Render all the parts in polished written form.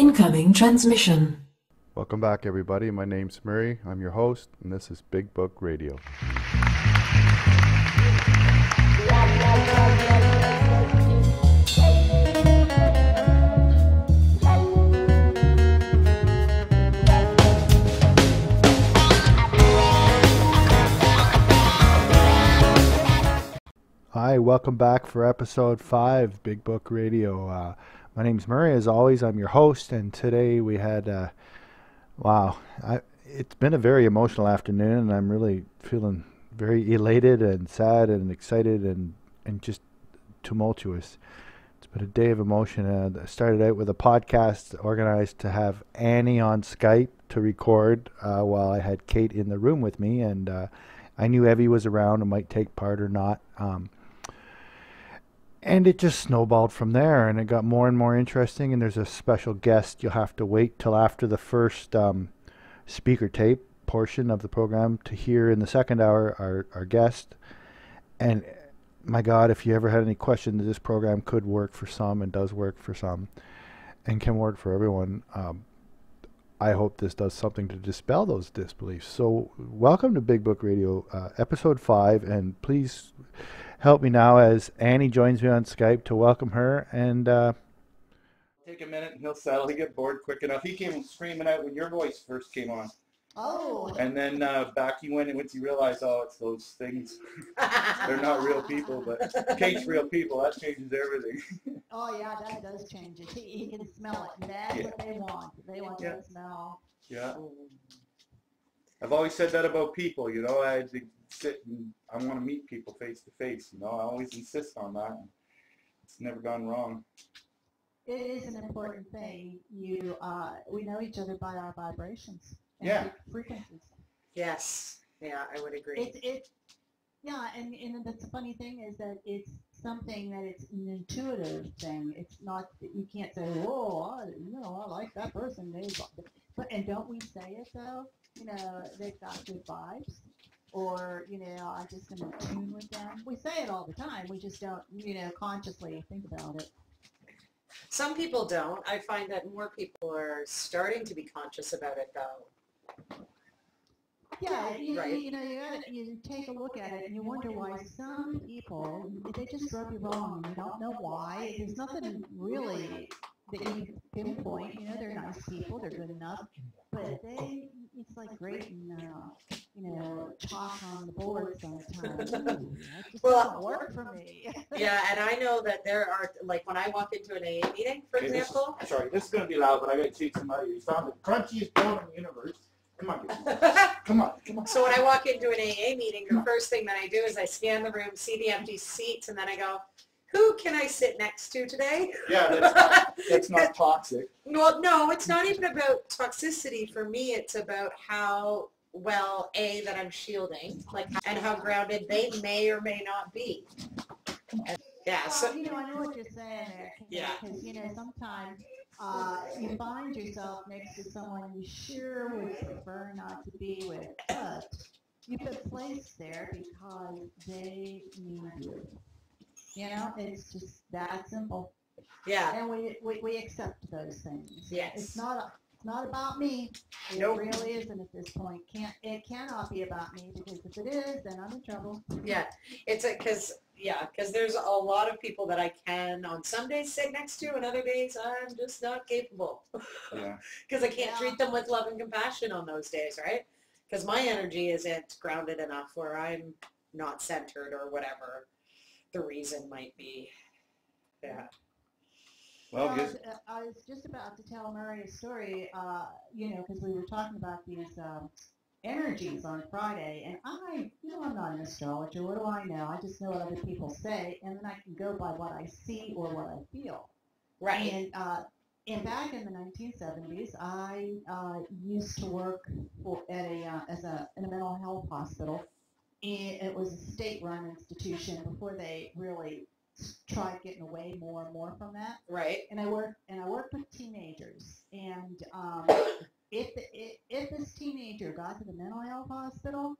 Incoming transmission. Welcome back, everybody. My name's Murray. I'm your host, and this is Big Book Radio. Hi, welcome back for episode 5, Big Book Radio. My name's Murray. As always, I'm your host, and today we had, it's been a very emotional afternoon, and I'm really feeling very elated and sad and excited and just tumultuous. It's been a day of emotion. I started out with a podcast organized to have Annie on Skype to record while I had Kate in the room with me, and I knew Evie was around and might take part or not. And it just snowballed from there, and it got more and more interesting, and there's a special guest. You'll have to wait till after the first speaker tape portion of the program to hear in the second hour our guest. And my God, if you ever had any question, this program could work for some and does work for some and can work for everyone. I hope this does something to dispel those disbeliefs. So welcome to Big Book Radio, episode 5, and please help me now as Annie joins me on Skype to welcome her. And take a minute and he'll settle. He'll get bored quick enough. He came screaming out when your voice first came on. Oh. And then back he went, and once he realized, it's those things. They're not real people, but Kate's real people. That changes everything. Oh, yeah, that does change it. He can smell it. That's what they want. They want that smell. Yeah. I've always said that about people, I sit and I want to meet people face to face, I always insist on that. It's never gone wrong. It is an important thing. We know each other by our vibrations and frequencies. Yes. Yeah, I would agree. And that's the funny thing is that it's something that it's an intuitive thing. It's not that you can't say, I like that person. And don't we say it though? They've got good vibes. Or, I just am in tune with them. We say it all the time. We just don't, consciously think about it. Some people don't. I find that more people are starting to be conscious about it, though. Yeah, right. You take a look at it and you wonder why some people, they just rub you wrong. You don't know why. There's nothing really that you can pinpoint. They're nice people. They're good enough. But it's like grating, chalk on the board sometimes. That just doesn't work for me. Yeah, and I know that there are, like when I walk into an AA meeting, for example. This is going to be loud, but I got to cheat somebody. You found the crunchiest bone in the universe. Come on. Come on. So when I walk into an AA meeting, the first thing that I do is I scan the room, see the empty seats, and then I go, who can I sit next to today? Yeah, that's not toxic. Well, no, it's not even about toxicity for me. It's about how well, that I'm shielding, and how grounded they may or may not be. So I know what you're saying there. Because sometimes you find yourself next to someone you sure would prefer not to be with, but you've been placed there because they need you. It's just that simple. Yeah. And we accept those things. Yes. It's not about me. It really isn't at this point. It cannot be about me, because if it is, then I'm in trouble. Yeah. Because there's a lot of people that I can on some days sit next to, and other days I'm just not capable. Yeah. Because I can't treat them with love and compassion on those days, right? Because my energy isn't grounded enough where I'm not centered or whatever the reason might be. Yeah. Well, I was just about to tell Murray a story, because we were talking about these energies on Friday, and I'm not an astrologer. What do I know? I just know what other people say, and then I can go by what I see or what I feel. Right. And back in the 1970s, I used to work in a mental health hospital. It was a state-run institution before they really tried getting away more and more from that. Right. And I worked with teenagers. And if this teenager got to the mental health hospital,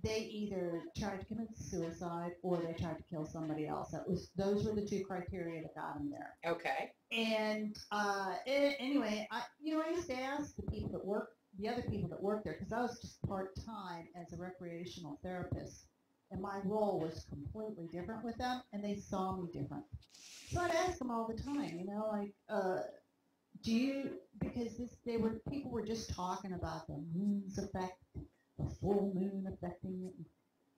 they either tried to commit suicide or they tried to kill somebody else. Those were the two criteria that got them there. Okay. And anyway, I used to ask the other people that worked there, because I was just part-time as a recreational therapist, and my role was completely different with them, and they saw me different. So I'd ask them all the time, because people were just talking about the moon's effect, the full moon affecting it,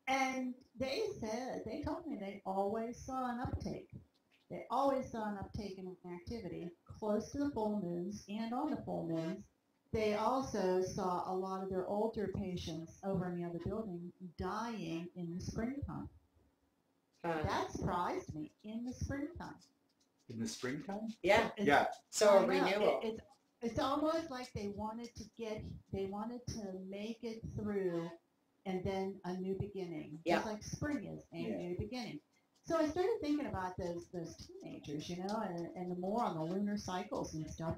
and they told me they always saw an uptake. They always saw an uptake in activity close to the full moons and on the full moons. They also saw a lot of their older patients over in the other building dying in the springtime. That surprised me, in the springtime. In the springtime? Yeah. Yeah. So a renewal. It's almost like they wanted to make it through, and then a new beginning. Yeah. Just like spring is a new beginning. So I started thinking about those teenagers, and the more on the lunar cycles and stuff,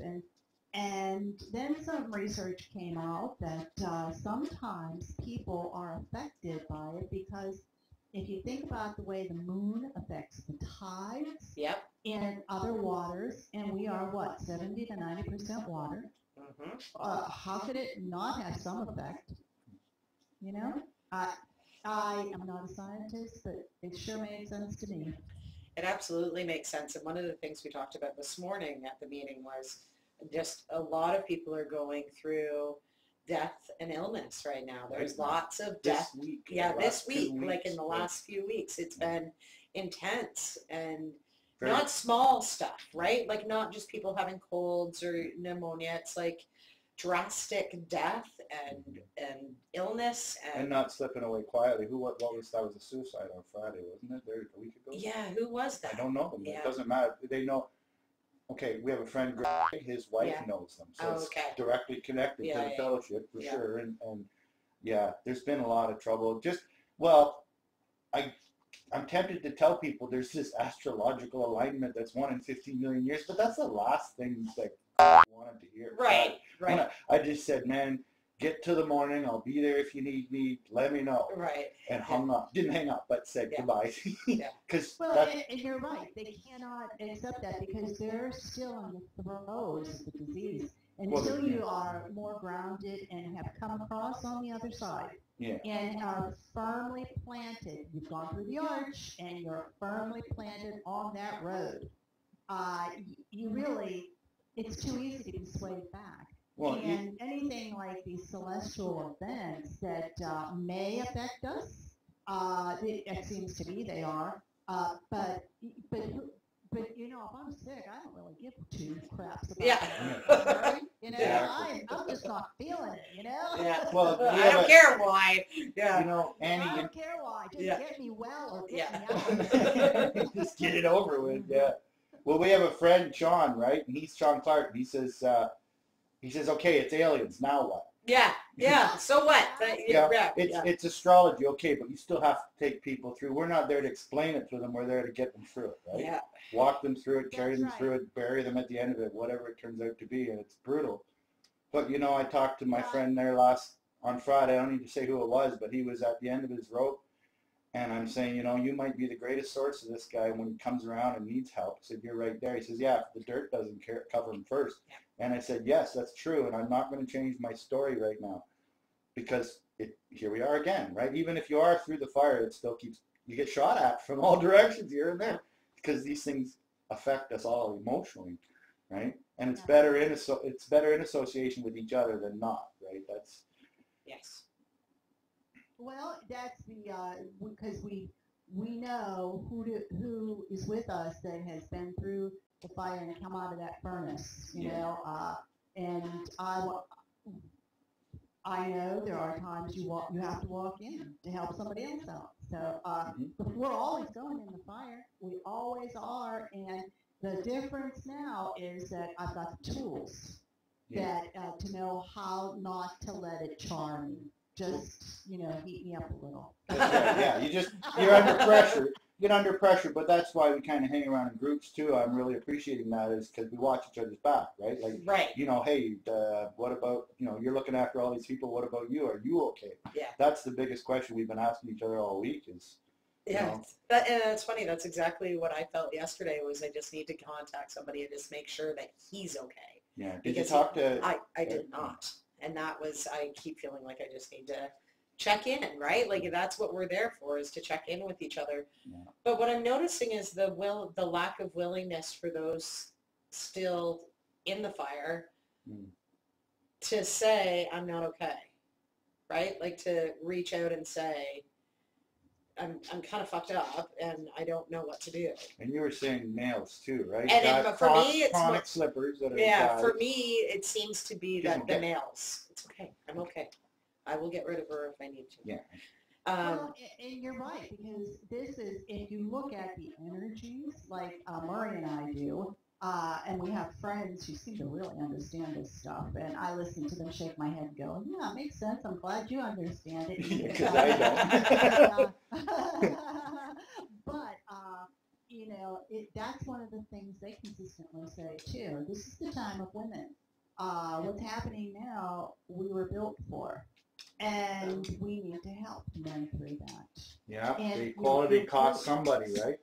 and then some research came out that sometimes people are affected by it, because if you think about the way the moon affects the tides in other waters, and we are 70 to 90% water, how could it not have some effect? I am not a scientist, but it sure made sense to me. It absolutely makes sense. And one of the things we talked about this morning at the meeting was just a lot of people are going through death and illness right now. There's lots of death. This week. This week, like in the last few weeks, it's been intense and not small stuff, right? Like not just people having colds or pneumonia. It's like drastic death and illness and not slipping away quietly. What was that? Was a suicide on Friday, wasn't it? There a week ago. Yeah, who was that? I don't know them. It doesn't matter. They know. Okay, we have a friend, Greg, his wife knows them, so it's directly connected to the fellowship for sure. And there's been a lot of trouble. I'm tempted to tell people there's this astrological alignment that's 1 in 15 million years, but that's the last thing that I wanted to hear. Right. I just said, man, get to the morning. I'll be there if you need me. Let me know. Right. And hung up. Didn't hang up, but said goodbye. And you're right. They cannot accept that because they're still in the throes of the disease. Until you are more grounded and have come across on the other side. Yeah. And are firmly planted. You've gone through the arch and you're firmly planted on that road. It's too easy to be swayed back. Well, and anything like these celestial events that may affect us, it seems to me they are. But if I'm sick, I don't really give two craps about it. Right? I'm just not feeling it. Yeah. Well, I don't care why. Yeah. Annie. I don't care why. Just get me well or get me out. Just get it over with. Yeah. Well, we have a friend, Sean, right? And he's Sean Clark. And he says, okay, it's aliens. Now what? Yeah. So what? It's astrology, okay, but you still have to take people through. We're not there to explain it to them. We're there to get them through it, right? Yeah. Walk them through it, carry them through it, bury them at the end of it, whatever it turns out to be, and it's brutal. But, I talked to my friend there on Friday. I don't need to say who it was, but he was at the end of his rope. And I'm saying, you might be the greatest source of this guy when he comes around and needs help. I said, you're right there. He says, yeah, if the dirt doesn't cover him first. And I said, yes, that's true. And I'm not going to change my story right now because here we are again, right? Even if you are through the fire, it still you get shot at from all directions here and there because these things affect us all emotionally, right? And it's better in association with each other than not, right? Yes. Well, that's because we know who is with us that has been through the fire and come out of that furnace, and I know there are times you have to walk in to help somebody else out. So we're always going in the fire. We always are, and the difference now is that I've got the tools that to know how not to let it charm me. Just, heat me up a little. That's right, yeah. You're under pressure. get under pressure, but that's why we kind of hang around in groups too. I'm really appreciating that is because we watch each other's back, right? Like, Right. you know, hey, what about, you know, you're looking after all these people. What about you? Are you okay? Yeah. That's the biggest question we've been asking each other all week is, you Yeah, know, and it's funny. That's exactly what I felt yesterday. Was I just need to contact somebody and just make sure that he's okay. yeah. Did Because you talk to? I did not, and that was I keep feeling like I just need to check in, right? Like that's what we're there for, is to check in with each other. Yeah. But what I'm noticing is the lack of willingness for those still in the fire to say I'm not okay, right? Like to reach out and say I'm kind of fucked up and I don't know what to do. And you were saying males too, right? And That for me, it's chronic slippers that are yeah. guys. For me, it seems to be that the Okay. males. It's okay. I'm okay. I will get rid of her if I need to. Yeah. Well, and you're right, because this is, if you look at the energies, like Murray and I do, and we have friends who seem to really understand this stuff, and I listen to them shake my head going, yeah, it makes sense, I'm glad you understand it. Because I don't. But, you know, that's one of the things they consistently say, too. This is the time of women. What's happening now, we were built for. And we need to help men through that. Yeah, And, the you equality know, cost somebody, right?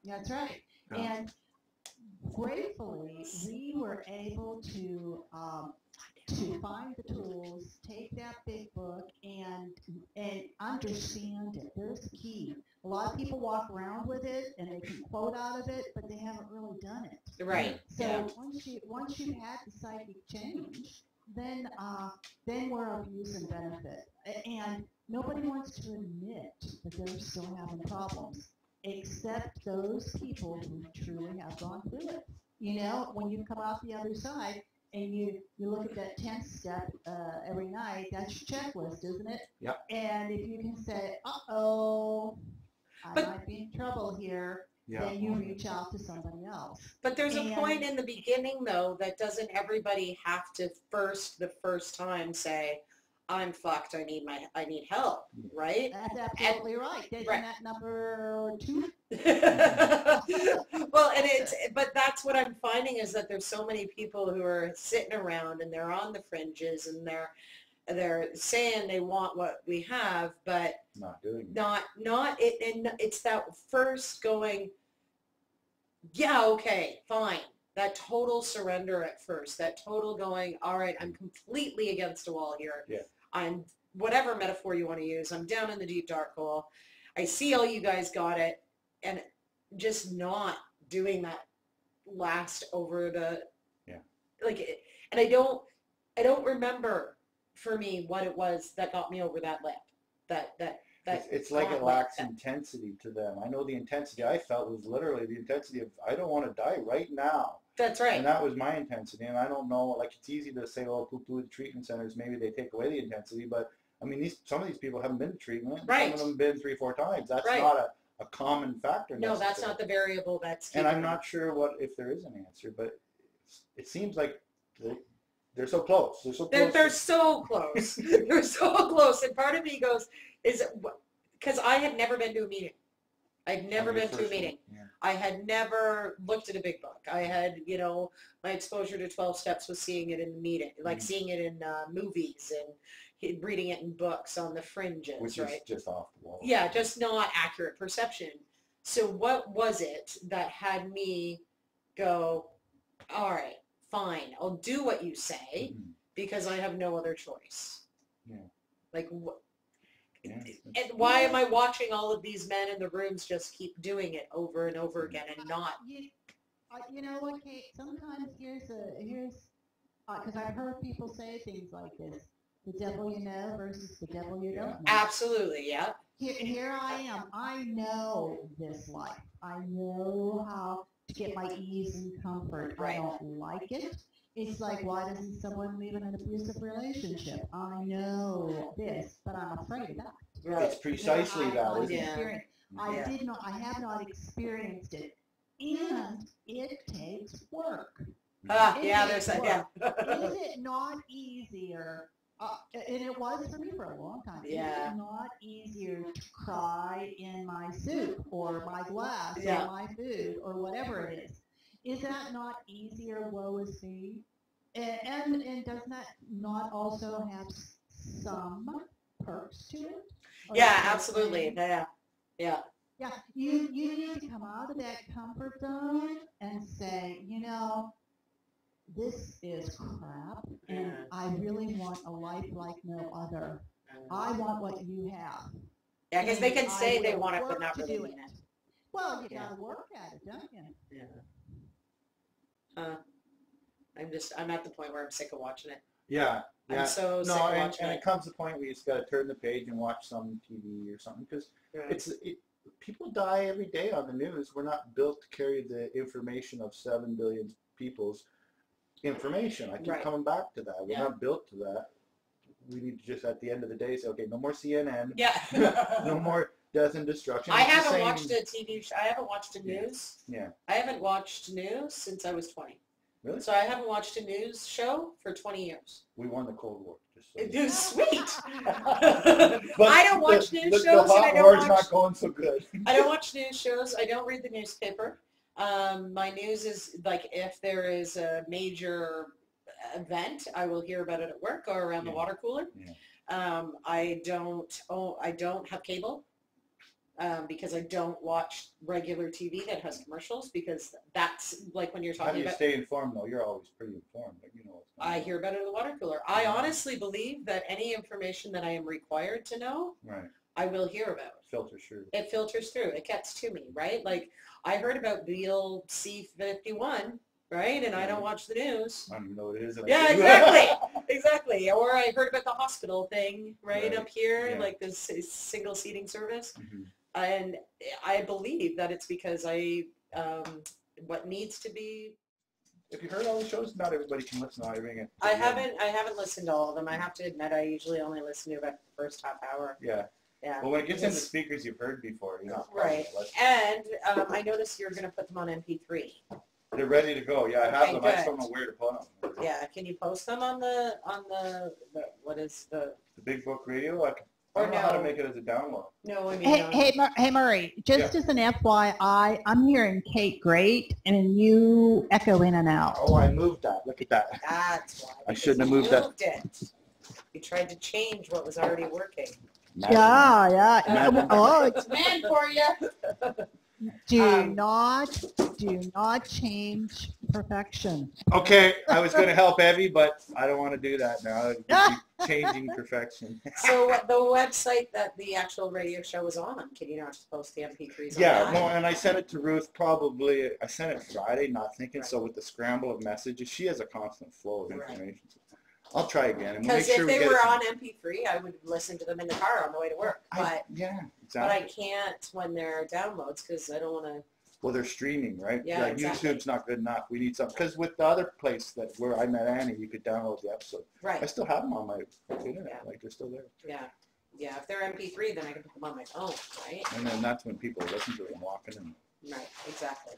That's right. Yeah. And gratefully, we were able to find the tools, take that big book, and understand it. There's the key. A lot of people walk around with it and they can quote out of it, but they haven't really done it. Right. So Yeah. once you've had the psychic change, then we're of use and benefit. And nobody wants to admit that they're still having problems, except those people who truly have gone through it. You know, when you come out the other side and you look at that 10th step every night, that's your checklist, isn't it? Yep. And if you can say, uh-oh, I But- might be in trouble here, Yeah. then you reach out to somebody else. But there's a And- point in the beginning, though, that doesn't everybody have to the first time say, I'm fucked, I need help, right? That's absolutely right. Isn't right. that number 2? Well, but that's what I'm finding is that there's so many people who are sitting around and they're on the fringes and they're saying they want what we have, but Not doing it. not it, and it's that first going, yeah, okay, fine. That total surrender at first, that total going, all right, I'm completely against a wall here. Yeah. I'm, whatever metaphor you want to use, I'm down in the deep dark hole. I see all you guys got it, and just not doing that last over the, like, and I don't remember for me what it was that got me over that lip, It's like it gauntlet lacks that- intensity to them. I know the intensity I felt was literally the intensity of, I don't want to die right now. That's right. And that was my intensity. And I don't know, like, it's easy to say, oh, poo-poo the treatment centers, maybe they take away the intensity. But, I mean, some of these people haven't been to treatment. Right. Some of them been 3-4 times. That's Right. not a common factor No, that's necessarily. not the variable that's And I'm keeping not sure if there is an answer, but it seems like they're so close. They're so close. They're so close. They're so close. And part of me goes, is it because I had never been to a meeting. I'd never your been to a first one. meeting. Yeah. I had never looked at a big book. I had, my exposure to 12 steps was seeing it in the meeting, like seeing it in movies and reading it in books on the fringes, Which right? is just off the wall. Yeah, just not accurate perception. So what was it that had me go, all right, fine, I'll do what you say Mhm. because I have no other choice. Yeah. Like, Yeah. and why am I watching all of these men in the rooms just keep doing it over and over again and not? You know what, Kate? Sometimes here's because I've heard people say things like this: the devil you know versus the devil you don't know. Absolutely, yeah. Here I am. I know this life. I know how to get my ease and comfort. Right. I don't like it. It's like, why doesn't someone leave in an abusive relationship? I know this, but I'm afraid of that. It's precisely that, isn't Yeah. it? I Yeah. I have not experienced it. And it takes work. Ah, It yeah, takes there's that, yeah. Is it not easier And it was for me for a long time. Yeah. It's not easier to cry in my soup or my glass Yeah. or my food or whatever it is. Is that not easier, woe is me? And doesn't that not also have some perks to it? Or Yeah, is it absolutely. saying- Yeah. Yeah. Yeah, you need to come out of that comfort zone and say, this is crap, and Yeah. I really want a life like no other. I want what you have. Yeah, because they can and say I they will want it, but work not to really do mean it. Well, you Yeah. gotta work at it, don't you? Yeah. I'm at the point where I'm sick of watching it. Yeah. Yeah. I'm so sick No, of and watching it it. comes to the point where you just got to turn the page and watch some TV or something because Right. people die every day on the news. We're not built to carry the information of 7 billion people's information. I keep Right. coming back to that. We're Yeah. not built to that. We need to just at the end of the day say, okay, no more CNN, Yeah. no more death and destruction. I It's the haven't same- watched a TV show. I haven't watched a news. Yeah. I haven't watched news since I was 20. Really? So I haven't watched a news show for 20 years. We won the Cold War. Just so It you know. was sweet. But I don't watch news the shows, and hot I don't war's watch. not going so good. I don't watch news shows. I don't read the newspaper. My news is like if there is a major event, I will hear about it at work or around the Yeah. water cooler. Yeah. I don't have cable because I don't watch regular TV that has commercials because that's like when you're How do talking you about. stay informed though? You're always pretty informed, but you know what's going I on. hear about it at the water cooler. I honestly believe that any information that I am required to know, Right. I will hear about. Filter through. It filters through. It gets to me, right? Like I heard about Beale C-51, right? And I don't watch the news. I don't even know what it is. and I Yeah, do. exactly. Exactly. Or I heard about the hospital thing right Right. up here, Yeah. like this single seating service. Mhm. And I believe that it's because what needs to be. If you heard all the shows, not everybody can listen to everything. I haven't listened to all of them. I have to admit, I usually only listen to about the first half hour. Yeah. Yeah. Well, when it gets into Because- speakers you've heard before, you're not Right. And I noticed you're going to put them on MP3. They're ready to go. Yeah, I have Okay, them. I just good. don't know where to put them. Yeah. Can you post them on the what is the? The Big Book Radio. I Or don't know how to no. make it as a download. No, I mean. Hey, Murray, just as an FYI, I'm hearing Kate great, and you echo in and out. Oh, I moved that. Look at that. That's why. I shouldn't have because moved that. you it. You tried to change what was already working. Yeah. Imagine. Oh, It's man for you. do not change perfection. Okay, I was going to help Evie, but I don't want to do that now. Keep changing perfection. So the website that the actual radio show was on, can you not just post the MP3s on Yeah, that? no, and I sent it to Ruth probably, I sent it Friday, not thinking, so with the scramble of messages, she has a constant flow of Right. information. I'll try again, and we'll make Because sure if we they get were it. on MP3, I would listen to them in the car on the way to work. Yeah, But I exactly. can't when they're downloads because I don't want to. Well, they're streaming, right? Yeah, exactly. YouTube's not good enough. We need something. Because with the other place where I met Annie, you could download the episode. I Right. still have them on my internet. Yeah. Like, they're still there. Yeah. Yeah. If they're MP3, then I can put them on my phone, right? And then that's when people listen to it and walking and Right. Exactly.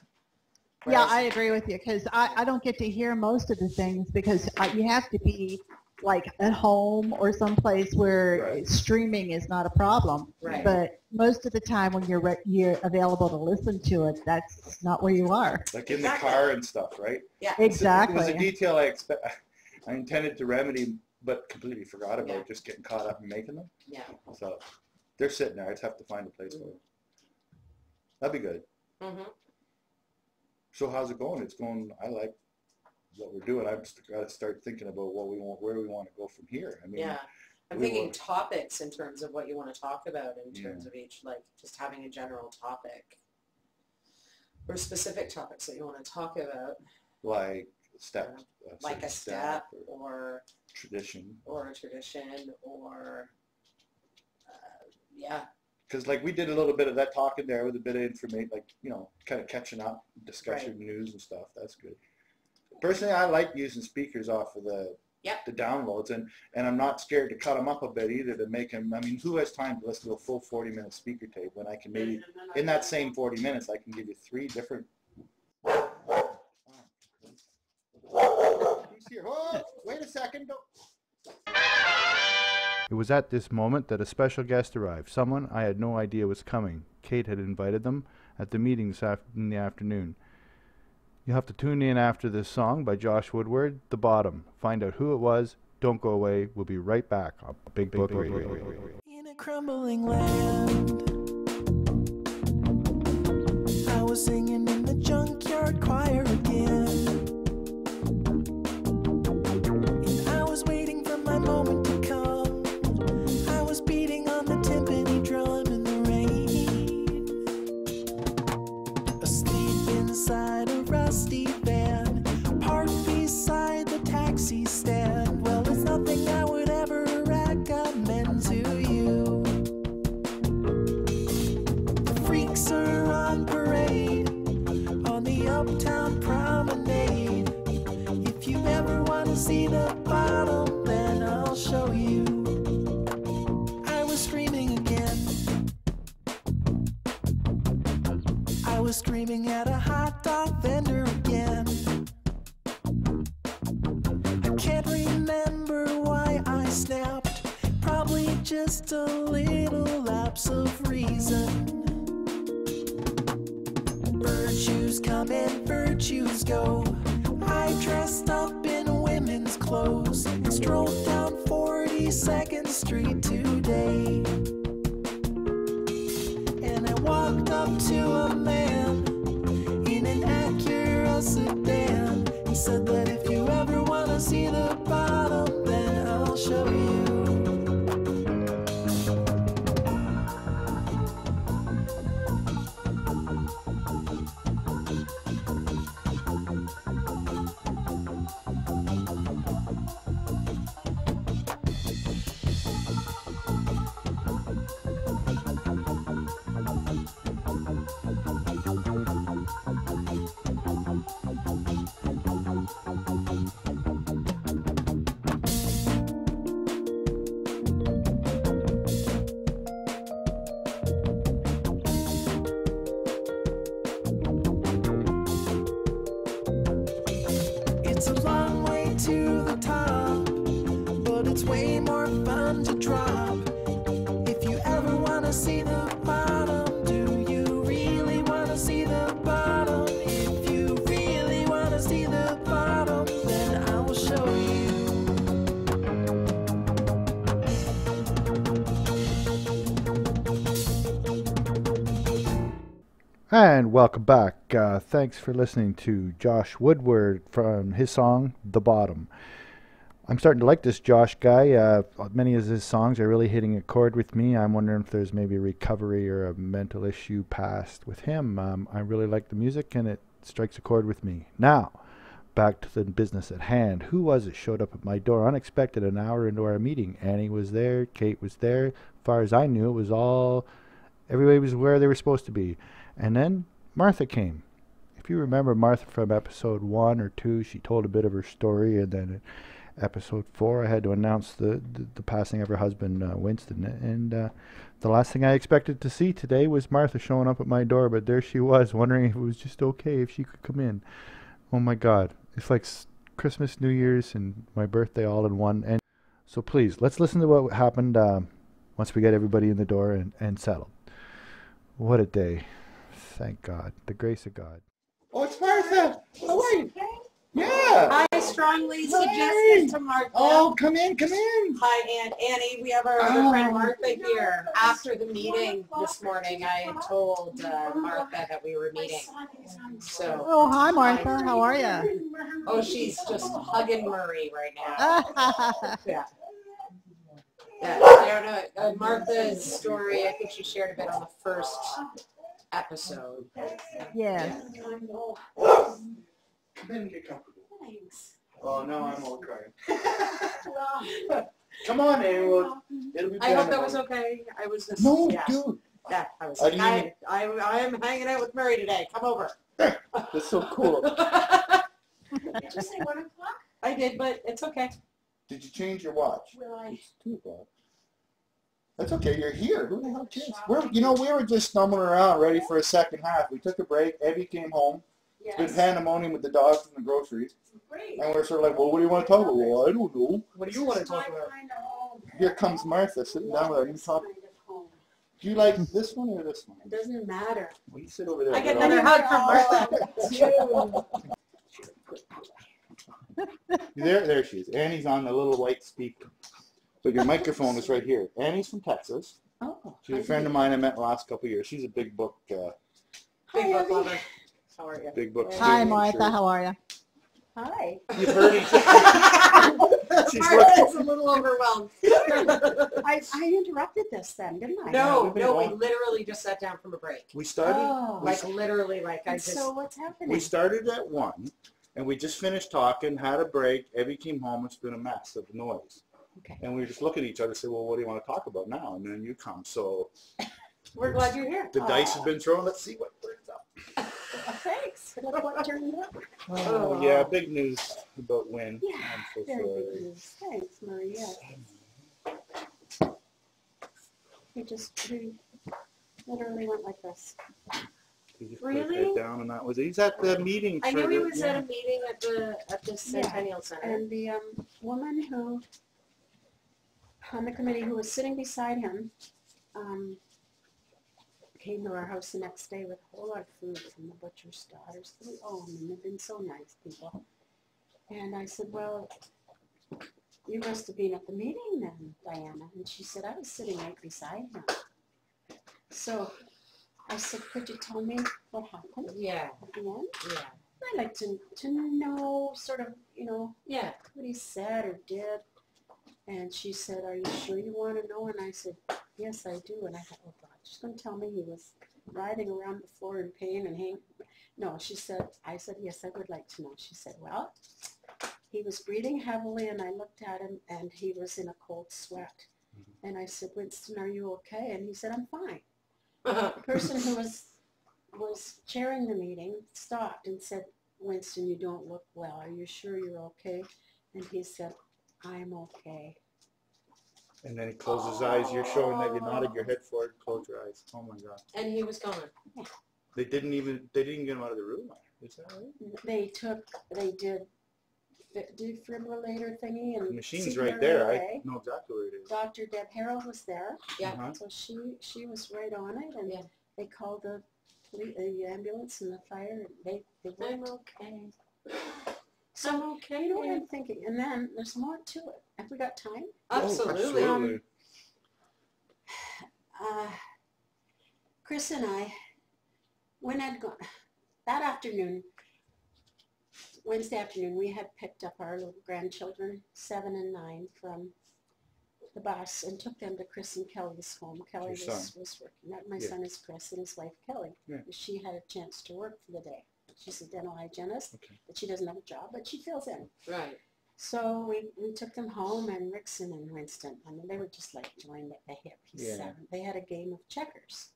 Yeah, Whereas- I agree with you because I don't get to hear most of the things because you have to be like at home or someplace where Right. streaming is not a problem. Right. But most of the time when you're available to listen to it, that's not where you are. like in Exactly. the car and stuff, right? Yeah. It was a Exactly. detail I intended to remedy, but completely forgot about Yeah. just getting caught up in making them. Yeah. So they're sitting there. I just have to find a place for them. That'd be good. Mm-hmm. So how's it going? It's going. I like what we're doing. I've just got to start thinking about what we want, where we want to go from here. I mean, Yeah. I'm we thinking will- topics in terms of what you want to talk about in Yeah. terms of each, like just having a general topic or specific topics that you want to talk about, like step, like a step or tradition. a tradition or yeah. Because like we did a little bit of that talking there with a bit of information, like, you know, kind of catching up, discussion, news and stuff. That's good. Personally, I like using speakers off of the downloads, and I'm not scared to cut them up a bit either to make them. I mean, who has time to listen to a full 40-minute speaker tape when I can maybe in that same 40 minutes I can give you 3 different. He's here. Oh, wait a second. Don't. It was at this moment that a special guest arrived, someone I had no idea was coming. Kate had invited them at the meeting in the afternoon. You'll have to tune in after this song by Josh Woodward, The Bottom. Find out who it was. Don't go away. We'll be right back on Big Book Radio. In a crumbling land, I was singing in the junkyard choir again, and I was waiting for my moment to come. I was beating on the timpani drum in the rain, asleep inside a rusty van, parked beside the taxi stand. Well, there's nothing I would ever recommend to you. The freaks are on parade on the uptown promenade. If you ever want to see the bottom, then I'll show you. I was screaming again. I was screaming at a hot dog vendor again. I can't remember why I snapped. Probably just a little lapse of reason. Virtues come and virtues go. I dressed up in women's clothes and strolled down 42nd Street today. And I walked up to a man in an Acura sedan. He said that if you ever want to see the bottom, then I'll show you. It's a long way to the top, but it's way more fun to drop. If you ever want to see the bottom, do you really want to see the bottom? If you really want to see the bottom, then I will show you. And welcome back. Thanks for listening to Josh Woodward from his song, The Bottom. I'm starting to like this Josh guy. Many of his songs are really hitting a chord with me. I'm wondering if there's maybe a recovery or a mental issue past with him. I really like the music and it strikes a chord with me. Now, back to the business at hand. Who was it showed up at my door unexpected an hour into our meeting? Annie was there. Kate was there. As far as I knew, it was all... everybody was where they were supposed to be. And then Martha came. If you remember Martha from episode 1 or 2, she told a bit of her story, and then in episode 4 I had to announce the passing of her husband, Winston. And the last thing I expected to see today was Martha showing up at my door, but there she was, wondering if it was just okay if she could come in. Oh my God. It's like Christmas, New Year's, and my birthday all in one. And so please, let's listen to what happened once we get everybody in the door and settled. What a day. Thank God. The grace of God. Oh, it's Martha. How are you? Yeah. I strongly suggested to Martha. Oh, come in, come in. Hi, Aunt Annie. We have our other friend Martha here. After the meeting this morning, I told Martha that we were meeting. So. Oh, hi, Martha. How are you? Oh, she's just hugging Murray right now. Yeah. Yeah, I don't know. Martha's story, I think she shared a bit on the first episode. Yes. Come in and get comfortable. Thanks. Oh, no, I'm all crying. Come on, Annie. It'll be I hope that was okay. I was just... No, yeah. dude. Yeah, I was like, I am hanging out with Murray today. Come over. That's so cool. Did you say 1 o'clock? I did, but it's okay. Did you change your watch? It's 2 o'clock. That's okay. You're here. Who the hell changed? We were just stumbling around, ready for a second half. We took a break. Evie came home. It's been Yes. pandemonium with the dogs and the groceries. Great. And we're sort of like, well, what do you want to talk about? Well, I don't know. What do you want to talk My about? kind of home. Here comes Martha sitting down with her new talk. Kind of home. Do you like this one or this one? It doesn't matter. Well, you sit over there. I get girl. another hug from Martha. There she is. Annie's on the little white speaker. But your microphone is right here. Annie's from Texas. Oh. She's a friend of mine I met the last couple of years. She's a big book, Big Hi, book Abby. lover. How are you? big book. Hi, student, I'm Martha. sure. How are you? Hi. You've heard each other. She's Martha's a little overwhelmed. I interrupted this then, didn't I? No, we've been no, we going. literally just sat down from a break. We started. Oh. Like literally, like I And just. so what's happening? We started at 1, and we just finished talking, had a break. Evie came home. It's been a mess of noise. Okay. And we just look at each other and say, well, what do you want to talk about now? And then you come. So We're glad you're here. the dice have been thrown. Let's see what turns up. Thanks. Look what turned up. Oh, yeah, big news about Wynn. Yeah, I'm so very good sorry. news. Thanks, Maria. We literally went like this. He just put his Really? head down, and that was it. He's at the meeting. I for knew he the- was at a meeting at the Centennial Center. And the woman who, on the committee who was sitting beside him, came to our house the next day with a whole lot of food from the butcher's daughters that we own, and they've been so nice people. And I said, well, you must have been at the meeting then, Diana. And she said, I was sitting right beside him. So I said, could you tell me what happened Yeah, at the end? yeah, I'd like to know sort of, you know, yeah. what he said or did. And she said, are you sure you want to know? And I said, yes, I do. And I thought, oh, God, she's going to tell me he was writhing around the floor in pain and hanging. No, she said, I said, yes, I would like to know. She said, well, he was breathing heavily, and I looked at him, and he was in a cold sweat. And I said, Winston, are you okay? And he said, I'm fine. The person who was chairing the meeting stopped and said, Winston, you don't look well. Are you sure you're okay? And he said, I'm okay. And then he closed his eyes. You're showing that you nodded your head forward. Close your eyes. Oh my God. And he was gone. They didn't get him out of the room. Is that right? They did defibrillator thingy and The machine's CPR right there. I relay. know exactly where it is. Dr. Deb Harrell was there, Yeah. Uh-huh. so she was right on it, and Yeah. they called the ambulance and the fire. They I'm worked. okay. So I'm okay. you know what I'm thinking, and then there's more to it. Have we got time? Absolutely. Oh, absolutely. Chris and I, when I'd gone that afternoon, Wednesday afternoon, we had picked up our little grandchildren, 7 and 9, from the bus and took them to Chris and Kelly's home. Kelly Your was working. My Yeah. son is Chris and his wife Kelly. Yeah. She had a chance to work for the day. She's a dental hygienist, Okay. but she doesn't have a job, but she fills in. Right. So we took them home, and Rickson and Winston, I mean, they were just like joined at the hip. He's Yeah. 7. They had a game of checkers,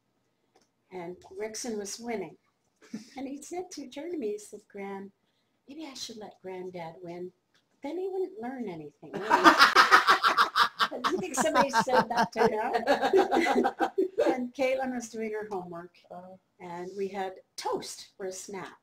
and Rickson was winning. And he said turned to me, he said, Gran, maybe I should let Granddad win. But then he wouldn't learn anything. Do you think somebody said that to him? And Caitlin was doing her homework, and we had toast for a snack.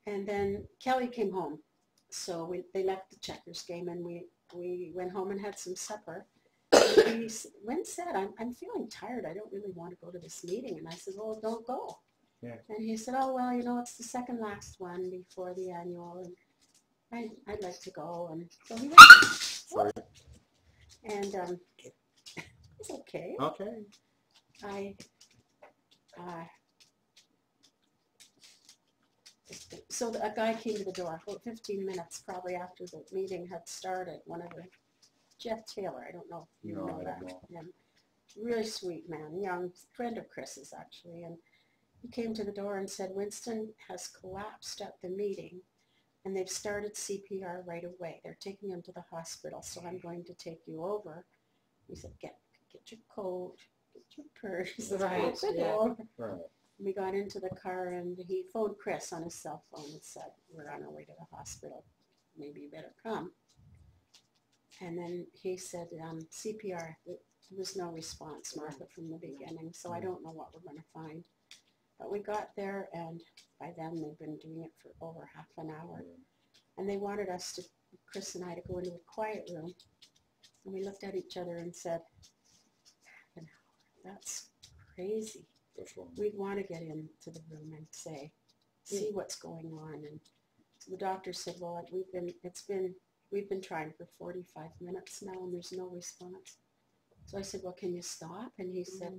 And then Kelly came home. So they left the checkers game, and we went home and had some supper. And Wynn said, I'm feeling tired. I don't really want to go to this meeting. And I said, well, don't go. Yeah. And he said, oh, well, you know, it's the second last one before the annual, and I'd like to go. And so he went. Sorry. And it's okay. Okay. So a guy came to the door about 15 minutes probably after the meeting had started. One of the, Jeff Taylor, I don't know if you No, know I that. don't know. Yeah. Really sweet man, young friend of Chris's actually. And he came to the door and said, Winston has collapsed at the meeting, and they've started CPR right away. They're taking him to the hospital, so I'm going to take you over. He said, get your coat, get your purse, Right, open the yeah. door. Right. We got into the car, and he phoned Chris on his cell phone and said, we're on our way to the hospital. Maybe you better come. And then he said, CPR, there was no response, Martha, from the beginning, so I don't know what we're going to find. But we got there, and by then they'd been doing it for over half an hour. And they wanted us to, Chris and I, to go into a quiet room. And we looked at each other and said, half an hour, that's crazy. We'd want to get into the room and see what's going on. And the doctor said, well, we've been trying for 45 minutes now, and there's no response. So I said, well, can you stop? And he said,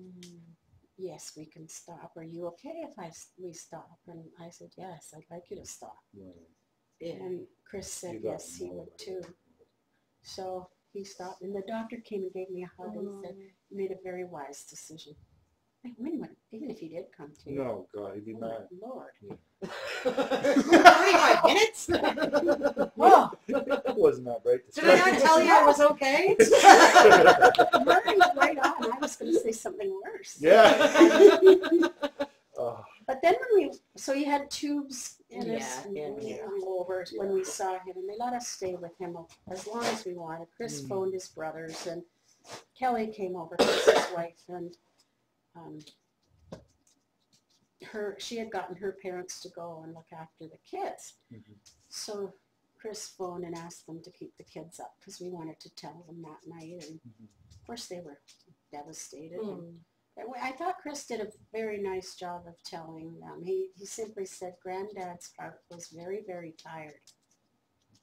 yes, we can stop. Are you okay if we stop? And I said, yes, I'd like you to stop. Yeah. And Chris said, yes, he would too. So he stopped, and the doctor came and gave me a hug and said, you made a very wise decision. Like, even if he did come to you. No, God, he'd be mad. Lord. Yeah. 45 minutes? Oh, It wasn't that great. Did I not tell you I was okay? Murray was right on. I was going to say something worse. Yeah. Oh. But then so he had tubes in us over when we saw him, and they let us stay with him as long as we wanted. Chris phoned his brothers, and Kelly came over, Chris's wife, and she had gotten her parents to go and look after the kids. So Chris phoned and asked them to keep the kids up because we wanted to tell them that night, and of course they were devastated. And I thought Chris did a very nice job of telling them. He simply said Granddad's heart was very, very tired,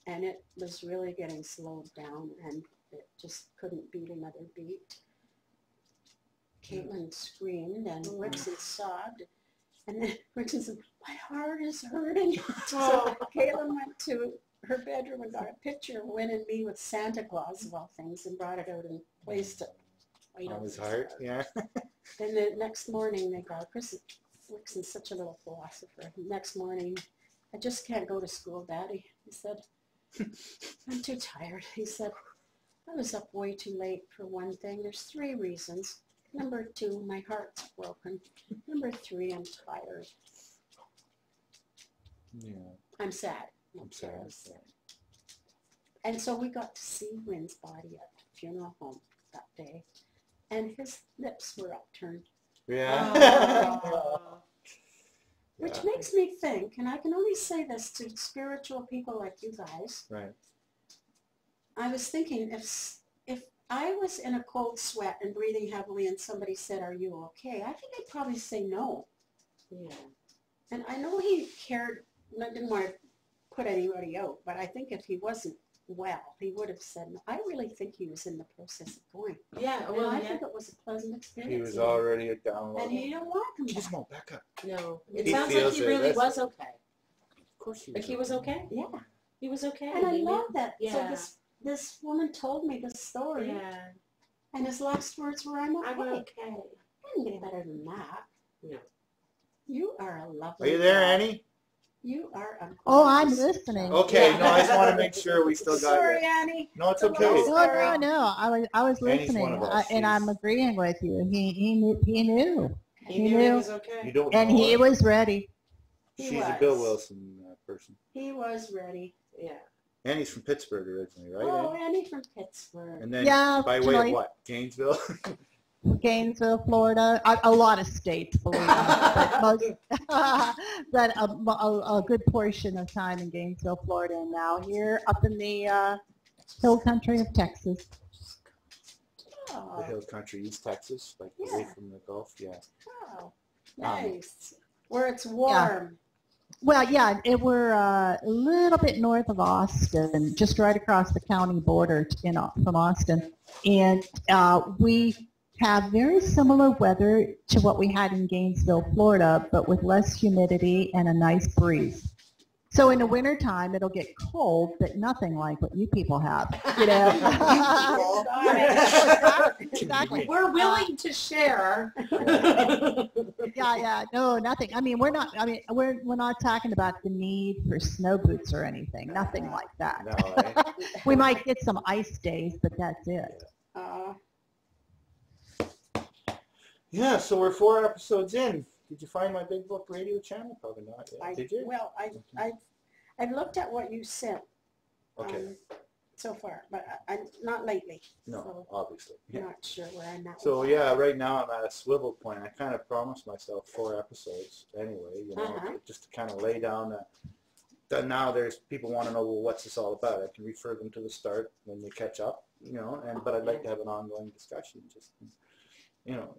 and it was really getting slowed down, and it just couldn't beat another beat. Caitlin screamed, and Rickson sobbed, and then Rickson said, my heart is hurting. So Caitlin went to her bedroom and got a picture of Wynn and me with Santa Claus of all things and brought it out and placed it right On his heart, yeah. Then the next morning they got, Rickson's such a little philosopher. Next morning, I just can't go to school, Daddy. He said, I'm too tired. He said, I was up way too late for one thing. There's 3 reasons. Number 2, my heart's broken. Number 3, I'm tired. Yeah. I'm sad. I'm sad. And so we got to see Wynn's body at the funeral home that day. And his lips were upturned. Yeah. Which makes me think, and I can only say this to spiritual people like you guys. Right. I was thinking, if I was in a cold sweat and breathing heavily and somebody said, are you okay? I think I'd probably say no. Yeah. And I know he cared, and I didn't want to put anybody out, but I think if he wasn't well, he would have said no. I really think he was in the process of going. Yeah, And well, I yeah. think it was a pleasant experience. He was already a download. And he didn't want to come Just back. won't back up. No, it He sounds like feels he it. really That's- was okay. Of course he was. Like he was okay. Yeah. He was okay. And I He knew- love that. Yeah. So this woman told me the story, Yeah. and his last words were, I'm okay. I'm okay. I didn't get better than that. No. You are a lovely Are you there, guy. Annie? You are a Oh, I'm gorgeous listening. child. Okay, Yeah. no, I just want to make sure we still got Sorry, you. Annie. No, it's The okay. last- No, no. I was Annie's one listening, of us. and I'm She's- agreeing with you. He knew. He knew he knew. was okay. You don't And know he her. was ready. He She's was. a Bill Wilson person. He was ready. Yeah. Annie's from Pittsburgh originally, right? Oh, Annie? Annie from Pittsburgh. And then Yeah, by way originally. of what? Gainesville? Gainesville, Florida, a lot of states, believe me, but most, but a good portion of time in Gainesville, Florida, and now here up in the hill country of Texas. Oh, The Hill Country, East Texas, like Yeah. away from the Gulf. Yeah. wow. Nice. Where it's warm. Well, yeah, we're a little bit north of Austin, just right across the county border from Austin, and we have very similar weather to what we had in Gainesville, Florida, but with less humidity and a nice breeze. So in the wintertime, it'll get cold, but nothing like what you people have, you know. Exactly. We're willing to share. Yeah, no, nothing. I mean, we're not talking about the need for snow boots or anything. Nothing like that. No, eh? We might get some ice days, but that's it. Yeah, so we're 4 episodes in. Did you find my Big Book radio channel? Probably not yet. Did you? Well, I've looked at what you sent. Okay. so far, but I'm not lately. No, So obviously. I'm Yeah. not sure where I'm at. So with yeah, right now I'm at a swivel point. I kind of promised myself 4 episodes anyway, you know, Uh-huh. just to kind of lay down that now there's people want to know, well, what's this all about? I can refer them to the start when you catch up, you know, but I'd like to have an ongoing discussion. Just, you know,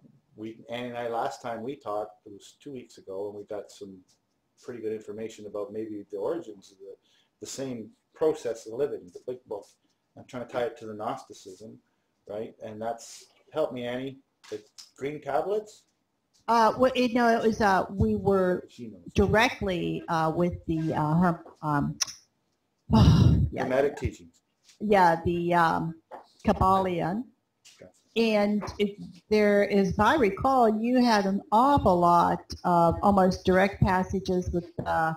Annie and I, last time we talked, it was 2 weeks ago, and we got some pretty good information about maybe the origins of the same process of living, the big book. I'm trying to tie it to the Gnosticism, right? And that's helped me, Annie. The green tablets. Well, you know, it was we were She knows. directly with the Hermetic teachings. the Kabbalion, and there is, if I recall, you had an awful lot of almost direct passages with a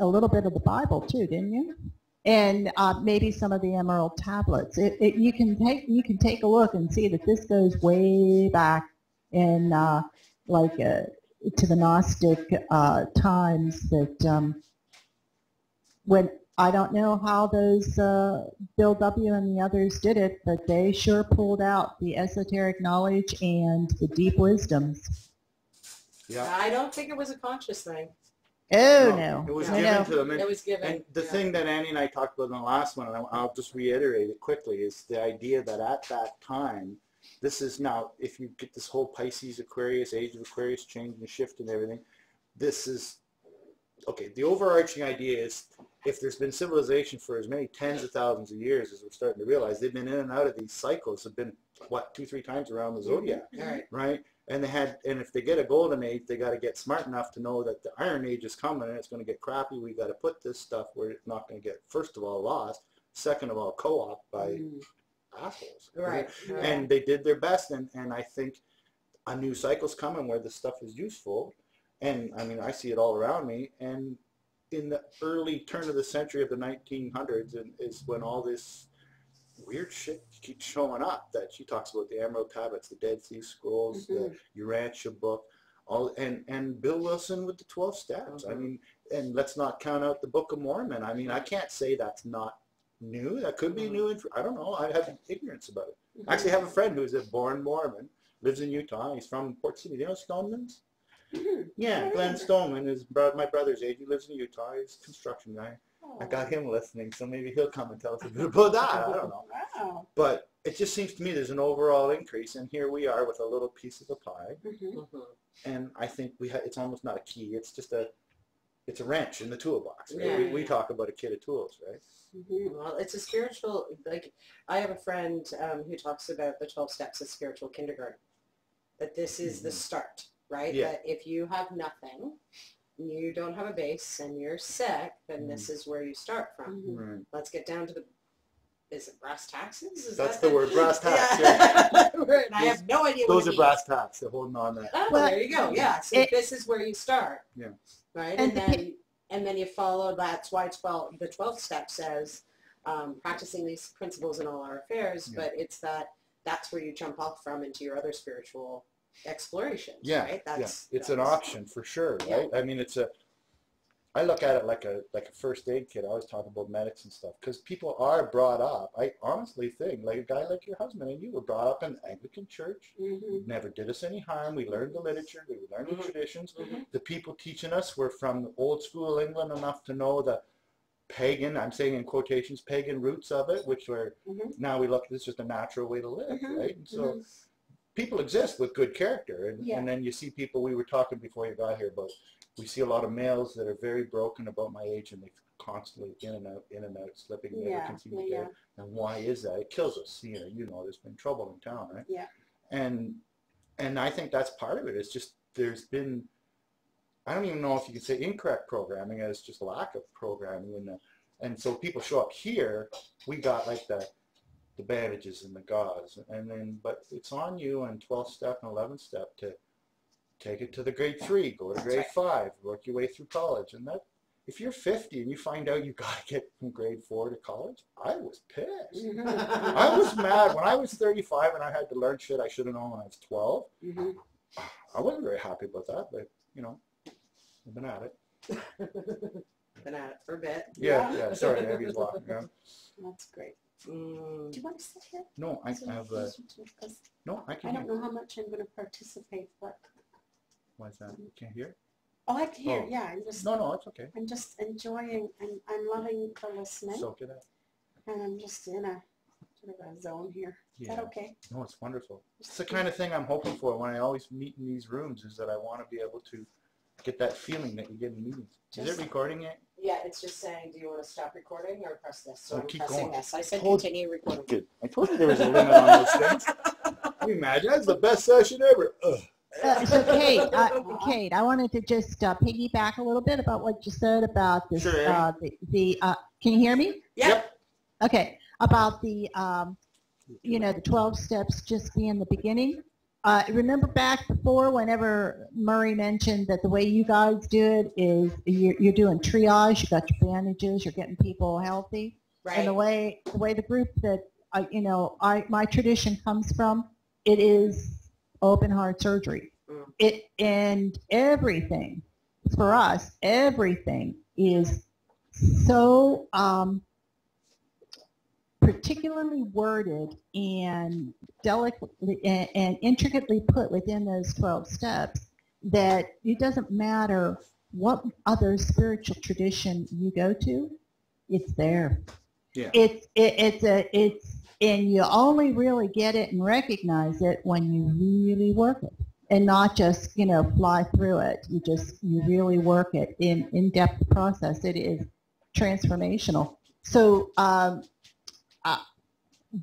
little bit of the Bible too, didn't you? And maybe some of the Emerald tablets. You can take a look and see that this goes way back in to the Gnostic times. That when I don't know how those Bill W. and the others did it, but they sure pulled out the esoteric knowledge and the deep wisdoms. Yeah. I don't think it was a conscious thing. Oh no! It was No, given no. to them. It was given. And the yeah. thing that Annie and I talked about in the last one, and I'll just reiterate it quickly, is the idea that at that time, this is now, if you get this whole Pisces, Aquarius, age of Aquarius change and shift and everything, this is, okay, the overarching idea is if there's been civilization for as many tens of thousands of years as we're starting to realize, they've been in and out of these cycles, have been, what, 2-3 times around the zodiac, All right. right? And if they get a golden age, they got to get smart enough to know that the iron age is coming and it's going to get crappy. We got to put this stuff where it's not going to get, first of all, lost, second of all, co-opted by assholes. Right. Right. And they did their best, and I think a new cycle's coming where this stuff is useful. And I mean, I see it all around me. And in the early turn of the century of the 1900s is when all this weird shit keeps showing up, that she talks about the Emerald Tablets, the Dead Sea Scrolls, the Urantia book, all, and Bill Wilson with the 12 Steps. I mean, and let's not count out the Book of Mormon. I mean, I can't say that's not new. That could be new. I don't know. I have ignorance about it. I actually have a friend who's a born Mormon, lives in Utah. He's from Port City. Do you know Stoneman's? Yeah, Glenn Stoneman is my brother's age. He lives in Utah. He's a construction guy. I got him listening, so maybe he'll come and tell us a bit about that. I don't know. Wow. But it just seems to me there's an overall increase, and here we are with a little piece of the pie. And I think it's almost not a key. It's just it's a wrench in the toolbox. Right? Yeah, we talk about a kit of tools, right? Well, it's a spiritual, like, I have a friend who talks about the 12 steps of spiritual kindergarten, that this is the start, right? Yeah. That if you have nothing, you don't have a base, and you're sick, then this is where you start from. Right. Let's get down to is it brass taxes? Is That's that the word, brass tacks. Yeah. And I have no idea what Those it are means. brass tacks. They're holding on that. Oh, Well, there you go. Yeah. So this is where you start. Yeah. Right. And And then you follow. That's why the 12th step says practicing these principles in all our affairs. Yeah. But it's that's where you jump off from into your other spiritual explorations. Yeah. Right. It's an option for sure, right? I mean, I look at it like a first aid kit. I always talk about medics and stuff because people are brought up. I honestly think, like a guy like your husband and you were brought up in the Anglican church. Never did us any harm. We learned the literature. We learned the traditions. The people teaching us were from old school England enough to know the pagan, I'm saying in quotations, pagan roots of it, which were, now we look, it's just a natural way to live, right? And so people exist with good character. And then you see people, we were talking before you got here about, we see a lot of males that are very broken about my age, and they constantly in and out, slipping, never can seem to get it. And why is that? It kills us. You know, there's been trouble in town, right? Yeah. And I think that's part of it. It's just there's been, I don't even know if you could say incorrect programming, as just lack of programming. And so people show up here, we got like the bandages and the gauze, and then, but it's on you on 12th step and 11th step to take it to the grade 3, go to grade 5, work your way through college. And that, if you're 50 and you find out you got to get from grade 4 to college, I was pissed. I was mad when I was 35 and I had to learn shit I should have known when I was 12. I wasn't very happy about that, but you know, I've been at it. Been at it for a bit. Yeah. Sorry, Abby's walking around. That's great. Do you want to sit here? No, I So have closer to- 'cause no, I I can don't hear. know how much I'm going to participate. What? Why is that? You can't hear? Oh, I can hear. Oh. Yeah, No, it's okay. I'm just enjoying, and I'm loving the listening, Soak it up. and I'm just in a sort of a zone here. Is that Yeah. okay? No, it's wonderful. It's the kind of thing I'm hoping for when I always meet in these rooms, is that I want to be able to get that feeling that you get in meetings. Is it recording yet? Yeah, it's just saying, do you want to stop recording or press this? So Oh, I'm keep pressing going. this. I said Hold- continue recording. Good. I told you there was a limit on those things. Can you imagine? That's the best session ever. Ugh. So Kate, I wanted to just piggyback a little bit about what you said about this. Sure, Can you hear me? Yep. Okay, about the the 12 steps just being the beginning. Remember back before, whenever Murray mentioned that the way you guys do it is you're doing triage. You got your bandages. You're getting people healthy. Right. And the way the group that my tradition comes from, it is open heart surgery. It and everything for us, everything is so particularly worded and delicately and intricately put within those 12 steps that it doesn't matter what other spiritual tradition you go to, it's there. Yeah. It's and you only really get it and recognize it when you really work it, and not just fly through it. You really work it in-depth process. It is transformational. So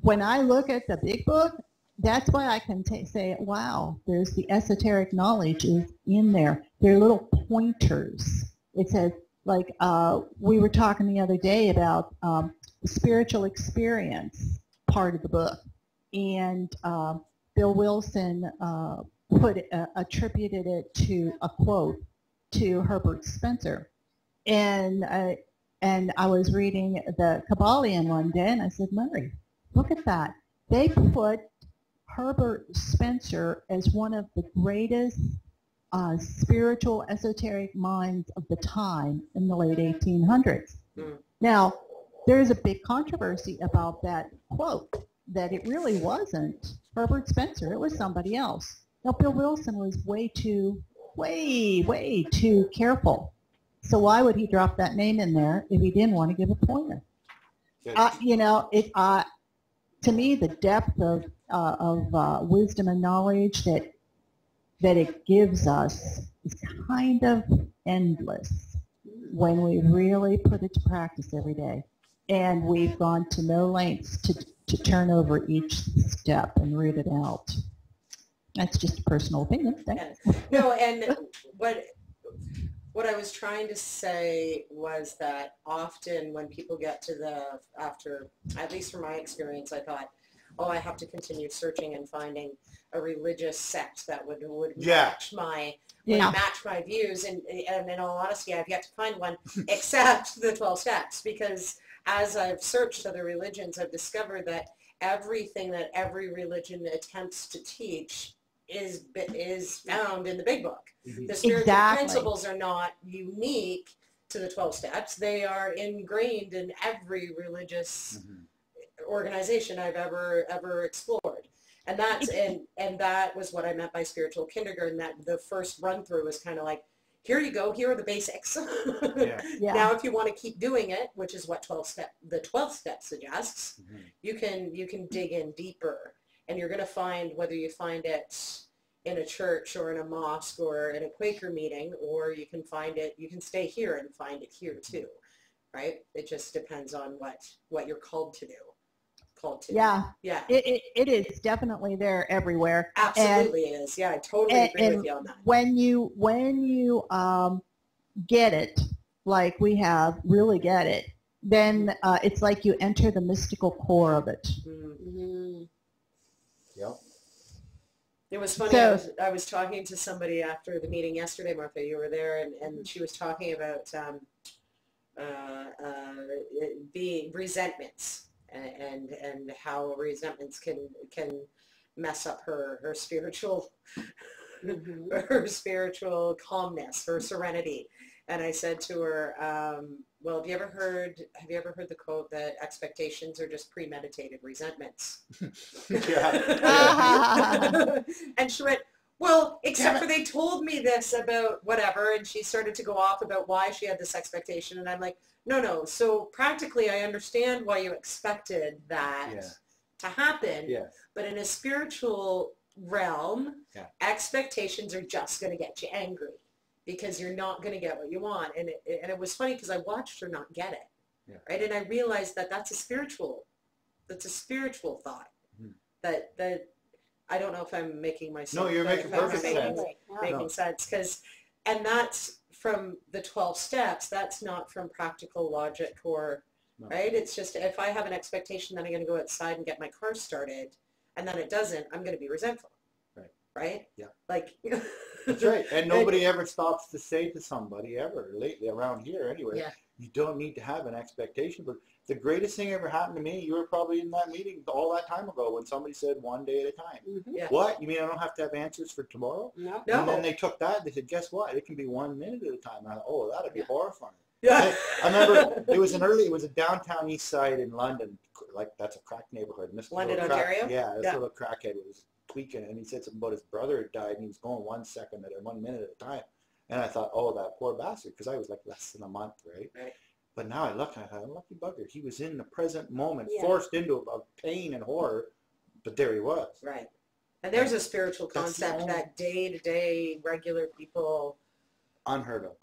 when I look at the big book, that's why I can say, wow, there's the esoteric knowledge is in there. They're little pointers. It says, like we were talking the other day about the spiritual experience part of the book, and Bill Wilson attributed it to a quote to Herbert Spencer, and I was reading the Kabbalion one day, and I said, Murray, look at that. They put Herbert Spencer as one of the greatest spiritual esoteric minds of the time in the late 1800s. Now, there's a big controversy about that quote, that it really wasn't Herbert Spencer, it was somebody else. Now, Bill Wilson was way too careful. So why would he drop that name in there if he didn't want to give a pointer? To me, the depth of wisdom and knowledge that it gives us is kind of endless when we really put it to practice every day. And we've gone to no lengths to turn over each step and read it out. That's just a personal opinion. Thanks. No, and what I was trying to say was that often when people get to after, at least from my experience, I thought, oh, I have to continue searching and finding a religious sect that would match my views. And in all honesty, I've yet to find one except the 12 steps, because as I've searched other religions, I've discovered that everything that every religion attempts to teach is found in the big book. The spiritual principles are not unique to the 12 steps. They are ingrained in every religious organization I've ever explored. And that was what I meant by spiritual kindergarten, that the first run through was kind of like, here you go, here are the basics. Now if you want to keep doing it, which is what the 12th step suggests, you can dig in deeper, and you're going to find, whether you find it in a church or in a mosque or in a Quaker meeting, or you can stay here and find it here too, right? It just depends on what you're called to do. Yeah. It is definitely there everywhere. Absolutely it is. Yeah, I totally agree with you on that. When you get it, like we have, really get it, then it's like you enter the mystical core of it. Yep. It was funny. So, I was talking to somebody after the meeting yesterday, Martha. You were there, and she was talking about being resentments. And how resentments can mess up her spiritual her spiritual calmness, her serenity, And I said to her, well, have you ever heard the quote that expectations are just premeditated resentments? And she went, well, except for they told me this about whatever, and she started to go off about why she had this expectation, and I'm like, no. So practically, I understand why you expected that to happen, but in a spiritual realm, expectations are just going to get you angry because you're not going to get what you want. And it was funny because I watched her not get it, right? And I realized that that's a spiritual thought. That I don't know if I'm making myself. No, you're making perfect sense. Making sense, and that's from the 12 steps. That's not from practical logic or right. It's just if I have an expectation that I'm going to go outside and get my car started, and then it doesn't, I'm going to be resentful. Right? Yeah. Like. That's right. And nobody ever stops to say to somebody ever lately around here anyway. You don't need to have an expectation. But the greatest thing ever happened to me, you were probably in that meeting all that time ago when somebody said 1 day at a time. What? You mean I don't have to have answers for tomorrow? No. And then they took that. They said, guess what? It can be 1 minute at a time. I thought, oh, that'd be horrifying. Yeah. I remember it was a downtown east side in London. Like that's a crack neighborhood. London, Ontario? Yeah, this little crackhead was tweaking, and he said something about his brother had died, and he was going 1 second at 1 minute at a time. And I thought, oh, that poor bastard, because I was like less than a month, right? But now I look, and I thought, lucky bugger, he was in the present moment, forced into a pain and horror, but there he was. Right. And there's a spiritual concept that day-to-day regular people unheard of.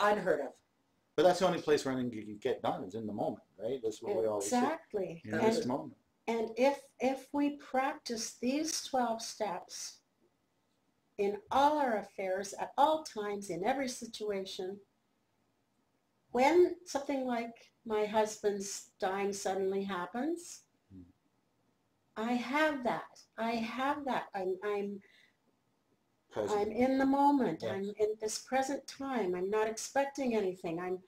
But that's the only place where anything you get done is in the moment, right? That's what we always say. Exactly. In this moment. And if we practice these 12 steps in all our affairs, at all times, in every situation, when something like my husband's dying suddenly happens, I have that. I'm in the moment. I'm in this present time. I'm not expecting anything.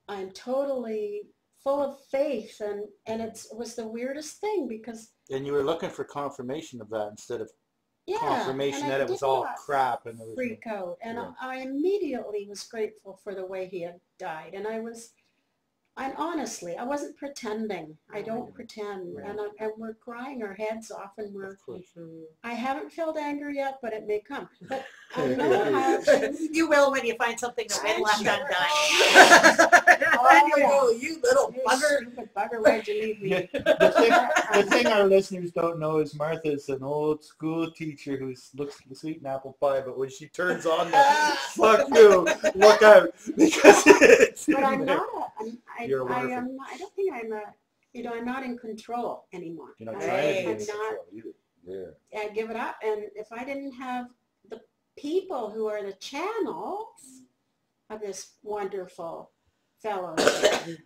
I'm totally full of faith, and it was the weirdest thing because. And you were looking for confirmation of that instead of confirmation that it was all crap and everything. Freak out, and I immediately was grateful for the way he had died, and honestly, I wasn't pretending. I don't pretend, and we're crying our heads off, and I haven't felt anger yet, but it may come. But I know how to. You will when you find something that's been left undone. Then you go, you little bugger. Stupid bugger, why'd you leave me? The thing our listeners don't know is Martha's an old school teacher who looks sweet in apple pie, but when she turns on the fuck you, look out, because it's. But I'm not. I don't think I'm not in control anymore. You're not trying to be in control either. I give it up, and if I didn't have the people who are the channels of this wonderful fellow, it'd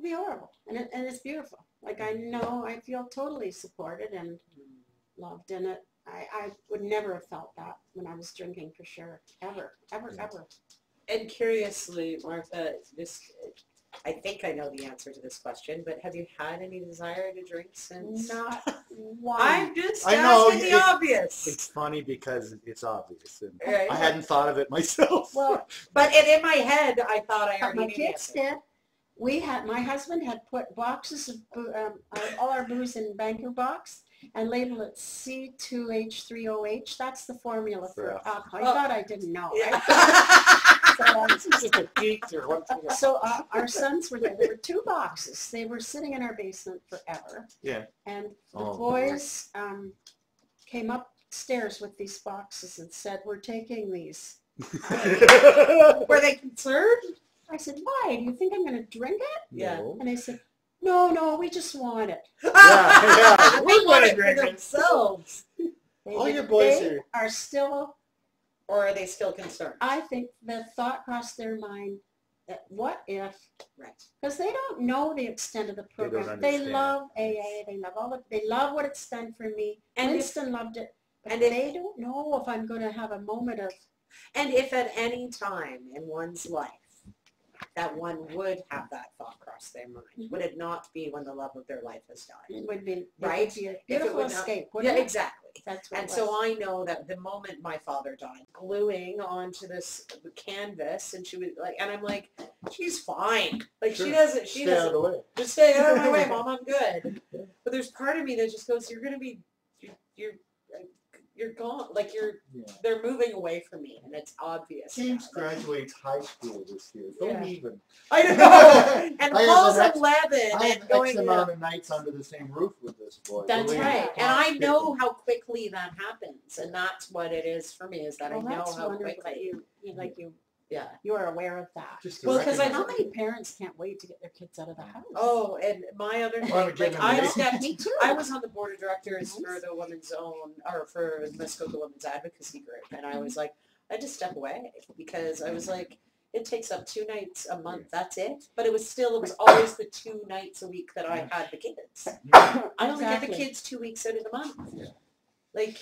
be horrible, and it's beautiful. Like I feel totally supported and loved, and I would never have felt that when I was drinking for sure, ever. And curiously, Martha, I think I know the answer to this question, but have you had any desire to drink since? Not one. I'm just asking the obvious. It's funny because it's obvious. And right. I hadn't thought of it myself. Well, but in my head, I thought I already my knew kids did. My husband had put boxes of all our booze in Banker box and labeled it C2H3OH. That's the formula for alcohol. You thought I didn't know, right? So our sons were there. There were 2 boxes. They were sitting in our basement forever. Yeah. And the boys came upstairs with these boxes and said, "We're taking these." Were they concerned? I said, "Why? Do you think I'm going to drink it?" Yeah. And they said, No, we just want it. We want it for themselves. All your boys are still. Or are they still concerned? I think the thought crossed their mind that what if, right? Because they don't know the extent of the program. They love AA. They love what it's done for me. And Winston loved it. But they don't know if I'm going to have a moment of. And if at any time in one's life that one would have that thought cross their mind. Would it not be when the love of their life has died? It would be, Right? It would be a If it beautiful would not- escape, Yeah, wouldn't it? exactly. That's what And it so was. I know that the moment my father died, gluing onto this canvas, and she was like, and I'm like, she's fine. Like she Sure. doesn't, Stay out of the way. just stay out of my way, Mom. I'm good. But there's part of me that just goes, you're gonna be, you're gone. Like Yeah. they're moving away from me, and it's obvious. James now. graduates high school this year. Don't Yeah. even. I know. And I have Paul's an ex- 11 I and have going. X amount of nights under the same roof with this boy. That's Believe me. right. And I It's know how quickly that happens, and that's what it is for me. Is that Well, I know that's how wonderful that quickly. you are aware of that. Just to Well, 'cause I- recognize How many parents can't wait to get their kids out of the house? Oh, and my other thing, Well, I'm like getting I them stepped, Me too. I was on the board of directors for the Women's Own, or for the Muskoka Women's Advocacy Group, and I was like, I had to step away because I was like, it takes up 2 nights a month, that's it. But it was always the 2 nights a week that I had the kids. I only get the Exactly. kids 2 weeks out of the month. Yeah. Like,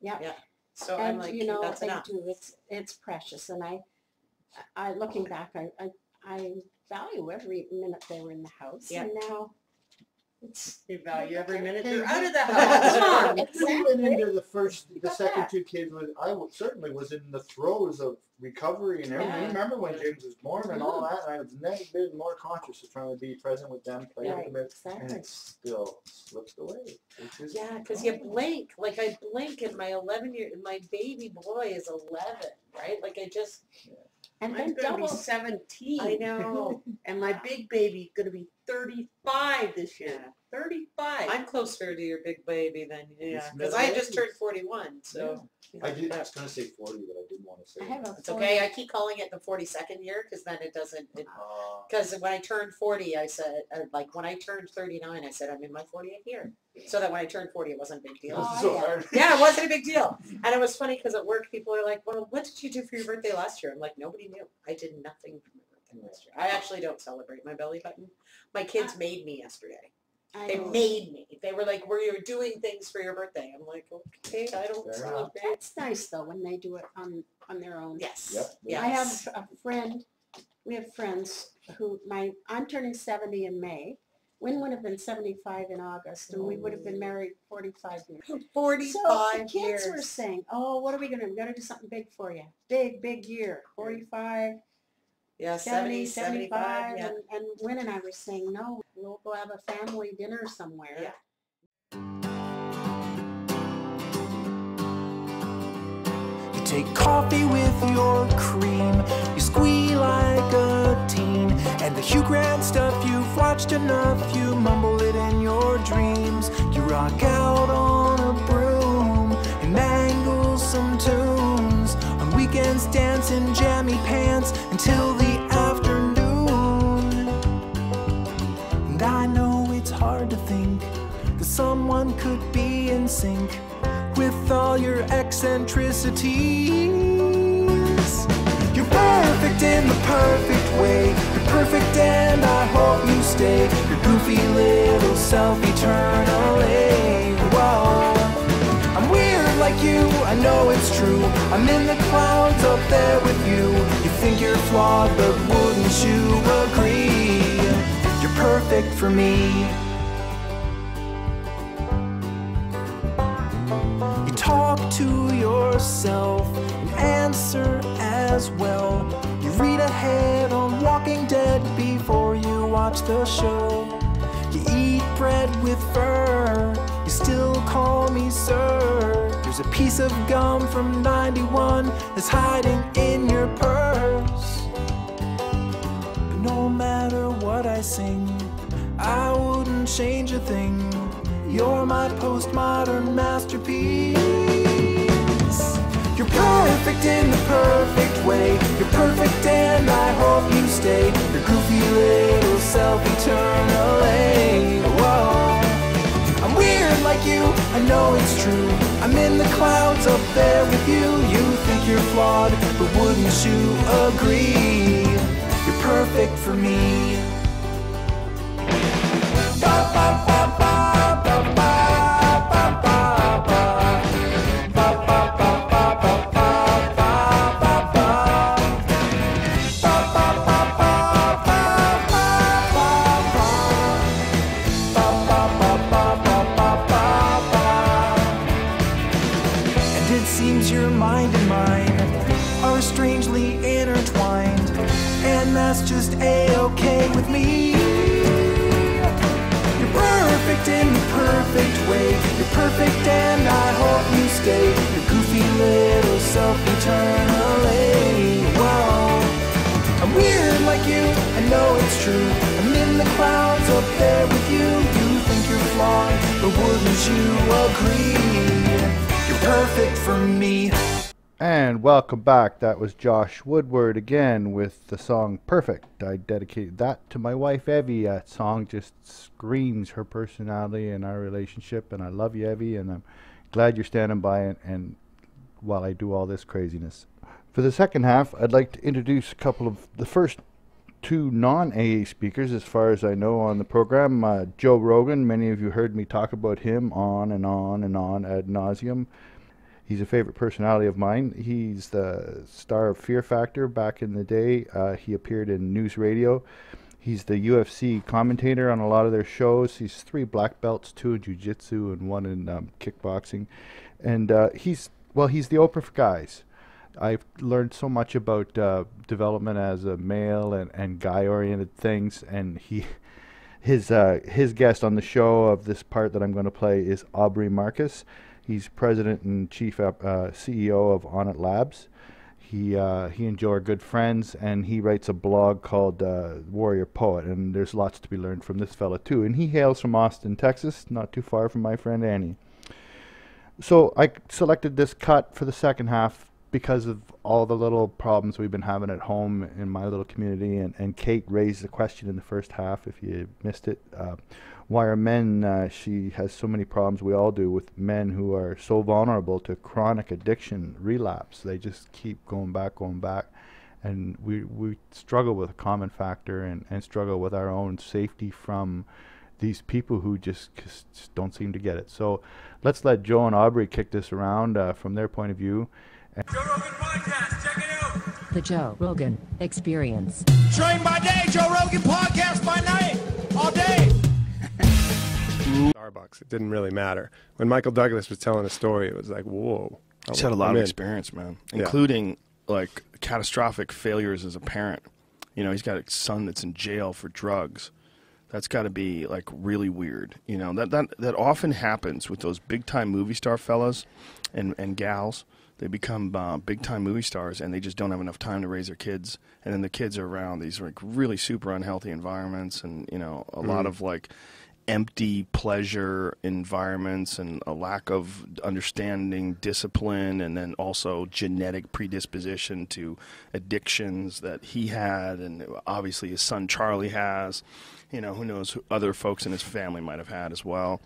Yeah. yeah. So And I'm like, you know, that's they enough. do. It's precious, and I looking back, I value every minute they were in the house, Yeah. and now it's You value every minute they're Hey, out of the Come house. on. Even into the got second that. 2 kids, certainly was in the throes of recovery and everything. Yeah. Remember when James was born and all that, and I was never been more conscious of trying to be present with them, play Right, with them, and exactly. it still slipped away. Which is Yeah, because you blink. Like I blink, and my my baby boy is 11, right? Like I just, And Mine's then gonna be double. 17. I know. And my big baby gonna be 35 this year. Yeah. 35. I'm closer to your big baby than It's because I just middle-aged. turned 41, so I was going to say 40, but I didn't want to say I have a it's okay. I keep calling it the 42nd year because then it doesn't. Because when I turned 40, I said, like when I turned 39, I said I'm in my 40th year, so that when I turned 40, it wasn't a big deal. Oh, so yeah. hard. Yeah, it wasn't a big deal. And it was funny because at work, people are like, well, what did you do for your birthday last year? I'm like, nobody knew. I did nothing for my birthday last year. I actually don't celebrate my belly button. My kids made me yesterday. I They know. made me. They were like, were you doing things for your birthday? I'm like, okay, I don't Fair enough. celebrate. That's nice though when they do it on their own. Yes. Yep. Yes. I have a friend. We have friends who I'm turning 70 in May. Wynn would have been 75 in August, and we would have been married 45 years. 45 So the kids years. were saying, "Oh, what are we gonna? We gotta do something big for you. Big year. 45, Yeah, 70, 75. 75." Yeah. And Wynn and I were saying, "No, we'll go have a family dinner somewhere." Yeah. You take coffee with your cream, you squeal like a teen, and the Hugh Grant stuff you've watched enough, you mumble it in your dreams. You rock out on a broom and mangle some tunes. On weekends dance in jammy pants until the afternoon. And I know it's hard to think that someone could be in sync with all your eccentricities. You're perfect in the perfect way. You're perfect and I hope you stay. Your goofy little self eternally. Whoa. I'm weird like you, I know it's true. I'm in the clouds up there with you. You think you're flawed, but wouldn't you agree? You're perfect for me. Talk to yourself and answer as well. You read ahead on Walking Dead before you watch the show. You eat bread with fur, you still call me sir. There's a piece of gum from 91 that's hiding in your purse. But no matter what I sing, I wouldn't change a thing. You're my postmodern masterpiece. You're perfect in the perfect way. You're perfect and I hope you stay. Your goofy little self eternally. Whoa. I'm weird like you, I know it's true. I'm in the clouds up there with you. You think you're flawed, but wouldn't you agree? You're perfect for me. Ba, ba, ba, ba. that's just A-okay with me. You're perfect in the perfect way. You're perfect and I hope you stay. Your goofy little self eternally. Whoa. I'm weird like you, I know it's true. I'm in the clouds up there with you. You think you're flawed, but wouldn't you agree? You're perfect for me. And welcome back. That was Josh Woodward again with the song Perfect. I dedicated that to my wife Evie. That song just screams her personality and our relationship, and I love you, Evie, and I'm glad you're standing by and while I do all this craziness. For the second half, I'd like to introduce a couple of the first two non-AA speakers as far as I know on the program. Joe Rogan, many of you heard me talk about him on and on and on ad nauseum. He's a favorite personality of mine. He's the star of Fear Factor back in the day. He appeared in News Radio. He's the UFC commentator on a lot of their shows. He's 3 black belts, 2 in jiu-jitsu and 1 in kickboxing. And he's the Oprah for guys. I've learned so much about development as a male and guy-oriented things. And his guest on the show of this part that I'm going to play is Aubrey Marcus. He's president and chief CEO of On It Labs. He and Joe are good friends, and he writes a blog called Warrior Poet, and there's lots to be learned from this fella too. And he hails from Austin, Texas, not too far from my friend Annie. So I selected this cut for the second half because of all the little problems we've been having at home in my little community, and Kate raised the question in the first half, if you missed it. Why are men, she has so many problems, we all do, with men who are so vulnerable to chronic addiction, relapse. They just keep going back. And we struggle with a common factor and struggle with our own safety from these people who just don't seem to get it. So let's let Joe and Aubrey kick this around from their point of view. Joe Rogan Podcast, check it out. The Joe Rogan Experience. Train by day, Joe Rogan Podcast by night, all day. Starbucks. It didn't really matter. When Michael Douglas was telling a story, it was like, whoa. He's had a lot of experience, man, including like catastrophic failures as a parent. You know, he's got a son that's in jail for drugs. That's got to be like really weird. You know, that often happens with those big time movie star fellas and gals. They become big time movie stars and they just don't have enough time to raise their kids. And then the kids are around these like really super unhealthy environments, and you know, a lot of like empty pleasure environments and a lack of understanding discipline, and then also genetic predisposition to addictions that he had, and obviously his son Charlie has. You know, who knows who other folks in his family might have had as well.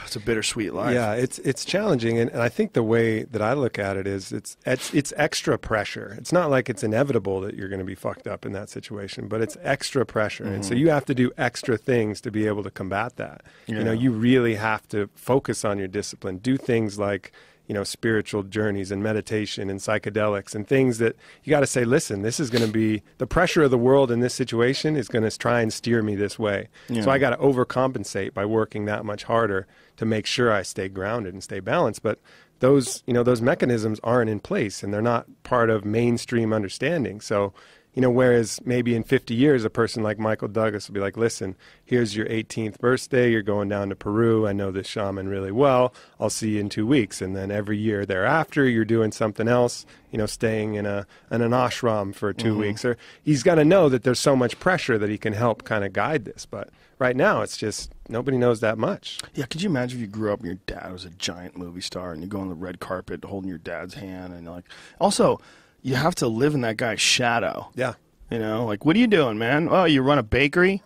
It's a bittersweet life. Yeah, it's challenging, and I think the way that I look at it is it's extra pressure. It's not like it's inevitable that you're going to be fucked up in that situation, but it's extra pressure, and so you have to do extra things to be able to combat that. Yeah. You know, you really have to focus on your discipline. Do things like, you know, spiritual journeys and meditation and psychedelics and things that you got to say, listen, this is going to be the pressure of the world in this situation is going to try and steer me this way. Yeah. So I got to overcompensate by working that much harder to make sure I stay grounded and stay balanced. But those, you know, those mechanisms aren't in place and they're not part of mainstream understanding. So, you know, whereas maybe in 50 years, a person like Michael Douglas will be like, listen, here's your 18th birthday. You're going down to Peru. I know this shaman really well. I'll see you in 2 weeks. And then every year thereafter, you're doing something else, you know, staying in an ashram for 2 weeks. Or he's got to know that there's so much pressure that he can help kind of guide this. But right now, it's just nobody knows that much. Yeah, could you imagine if you grew up and your dad was a giant movie star and you go on the red carpet holding your dad's hand and you're like, also, you have to live in that guy's shadow. Yeah. You know, like, what are you doing, man? Oh, you run a bakery?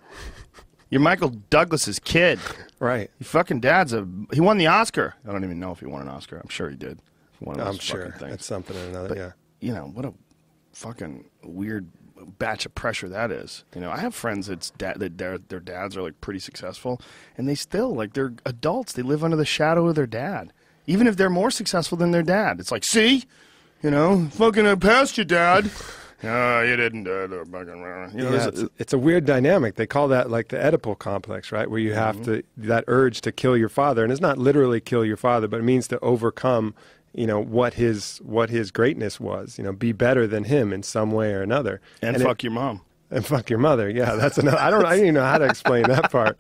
You're Michael Douglas's kid. Right. Your fucking dad's he won the Oscar. I don't even know if he won an Oscar. I'm sure he did. I'm sure. That's something or another, but, you know, what a fucking weird batch of pressure that is. You know, I have friends that their dads are, like, pretty successful, and they still, like, they're adults. They live under the shadow of their dad, even if they're more successful than their dad. It's like, see? You know, fucking I passed you, Dad. No, you didn't, Dad. You know, yeah, it's a weird dynamic. They call that like the Oedipal complex, right? Where you have that urge to kill your father. And it's not literally kill your father, but it means to overcome, what his greatness was. Be better than him in some way or another. And fuck your mom. And fuck your mother. Yeah, that's another. I don't even know how to explain that part.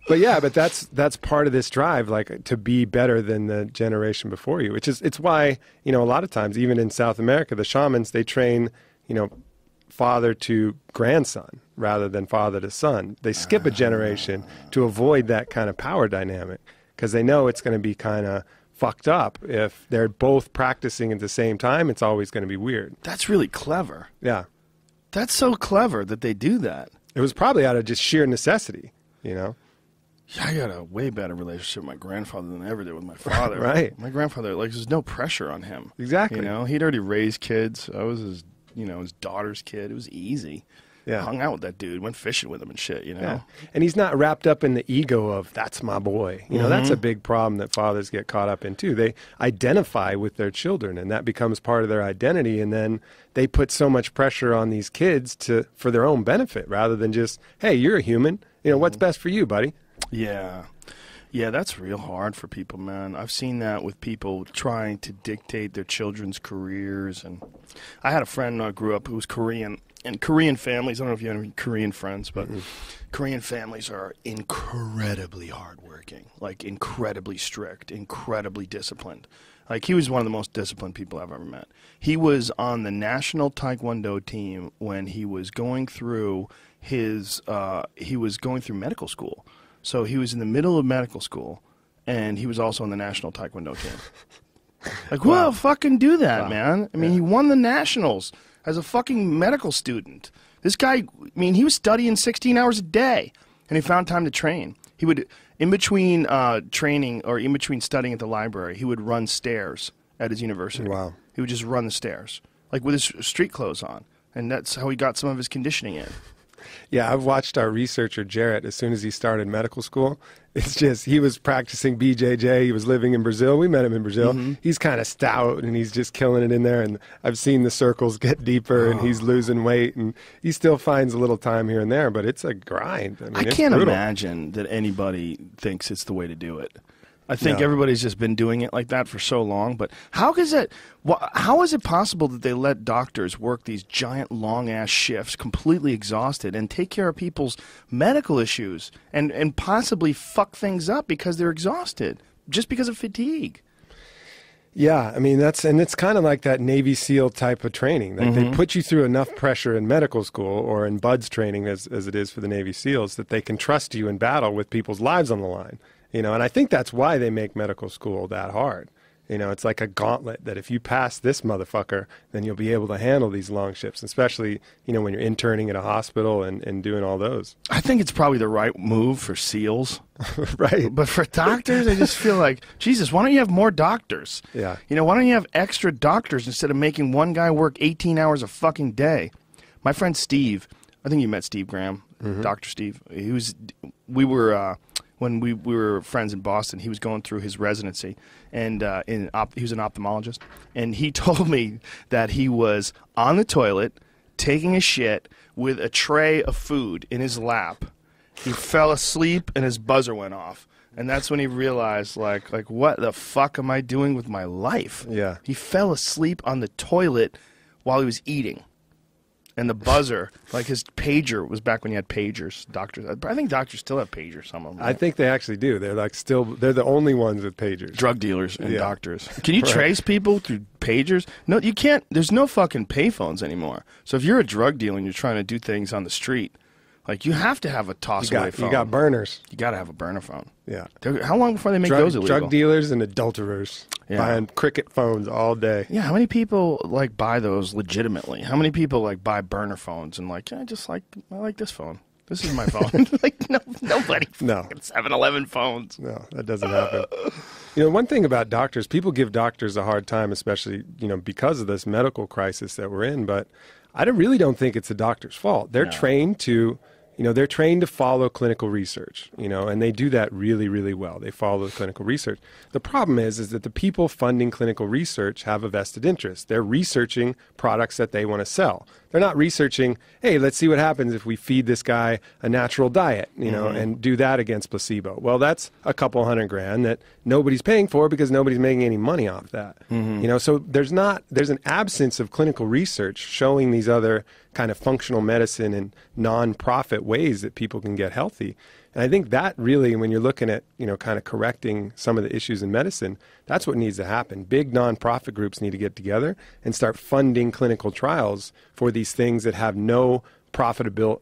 But yeah, that's part of this drive, like to be better than the generation before you. It's why a lot of times, even in South America, the shamans, they train father to grandson rather than father to son. They skip a generation to avoid that kind of power dynamic because they know it's going to be kind of fucked up if they're both practicing at the same time. It's always going to be weird. That's really clever. Yeah. That's so clever that they do that. It was probably out of just sheer necessity, Yeah, I got a way better relationship with my grandfather than I ever did with my father. Right. My grandfather, there's no pressure on him. Exactly. He'd already raised kids. I was his, his daughter's kid. It was easy. Yeah. Hung out with that dude, went fishing with him and shit, Yeah. And he's not wrapped up in the ego of, that's my boy. That's a big problem that fathers get caught up in, too. They identify with their children, and that becomes part of their identity, and then they put so much pressure on these kids for their own benefit, rather than just, hey, you're a human. What's best for you, buddy? Yeah. Yeah, that's real hard for people, man. I've seen that with people trying to dictate their children's careers. And I had a friend I grew up who was Korean. And Korean families, I don't know if you have any Korean friends, but Korean families are incredibly hardworking, incredibly strict, incredibly disciplined. He was one of the most disciplined people I've ever met. He was on the national Taekwondo team when he was going through medical school. So he was in the middle of medical school, and he was also on the national Taekwondo team. Who will fucking do that, man? I mean, he won the nationals as a fucking medical student. This guy, he was studying 16 hours a day, and he found time to train. He would, in between training or in between studying at the library, he would run stairs at his university. Wow. He would just run the stairs, with his street clothes on, and that's how he got some of his conditioning in. Yeah, I've watched our researcher, Jarrett, as soon as he started medical school. It's just, he was practicing BJJ. He was living in Brazil. We met him in Brazil. He's kind of stout, and he's just killing it in there. And I've seen the circles get deeper, and he's losing weight. And he still finds a little time here and there, but it's a grind. I can't imagine that anybody thinks it's the way to do it. I think everybody's just been doing it like that for so long. But how is it possible that they let doctors work these giant long-ass shifts, completely exhausted, and take care of people's medical issues and possibly fuck things up because they're exhausted, just because of fatigue? Yeah, it's kind of like that Navy SEAL type of training. They put you through enough pressure in medical school or in BUD/S training, as it is for the Navy SEALs, that they can trust you in battle with people's lives on the line. And I think that's why they make medical school that hard. It's like a gauntlet that if you pass this motherfucker, then you'll be able to handle these long shifts, especially, when you're interning at a hospital and doing all those. I think it's probably the right move for SEALs. Right. But for doctors, I just feel like, Jesus, why don't you have more doctors? Yeah. Why don't you have extra doctors instead of making one guy work 18 hours a fucking day? My friend Steve, I think you met Steve Graham, Dr. Steve. When we were friends in Boston, he was going through his residency, and he was an ophthalmologist, and he told me that he was on the toilet taking a shit with a tray of food in his lap. He fell asleep, and his buzzer went off, and that's when he realized, what the fuck am I doing with my life? Yeah. He fell asleep on the toilet while he was eating. And the buzzer, his pager, was back when you had pagers. Doctors, I think doctors still have pagers. Some of them. I think they actually do. They're they're the only ones with pagers. Drug dealers and doctors. Can you trace people through pagers? No, you can't. There's no fucking payphones anymore. So if you're a drug dealer and you're trying to do things on the street, you have to have a toss-away phone. You got burners. You got to have a burner phone. Yeah. How long before they make those illegal? Drug dealers and adulterers buying cricket phones all day. Yeah, how many people buy those legitimately? How many people buy burner phones and I like this phone. This is my phone. Nobody. No. 7-Eleven phones. No, that doesn't happen. One thing about doctors, people give doctors a hard time, especially because of this medical crisis that we're in. But I really don't think it's the doctor's fault. They're trained to they're trained to follow clinical research, and they do that really, really well. They follow the clinical research. The problem is that the people funding clinical research have a vested interest. They're researching products that they want to sell. They're not researching, hey, let's see what happens if we feed this guy a natural diet, and do that against placebo. Well, that's a couple $100,000 that nobody's paying for because nobody's making any money off that. So there's an absence of clinical research showing these other kind of functional medicine and non-profit ways that people can get healthy. And I think that really, when you're looking at, kind of correcting some of the issues in medicine, that's what needs to happen. Big nonprofit groups need to get together and start funding clinical trials for these things that have no profitable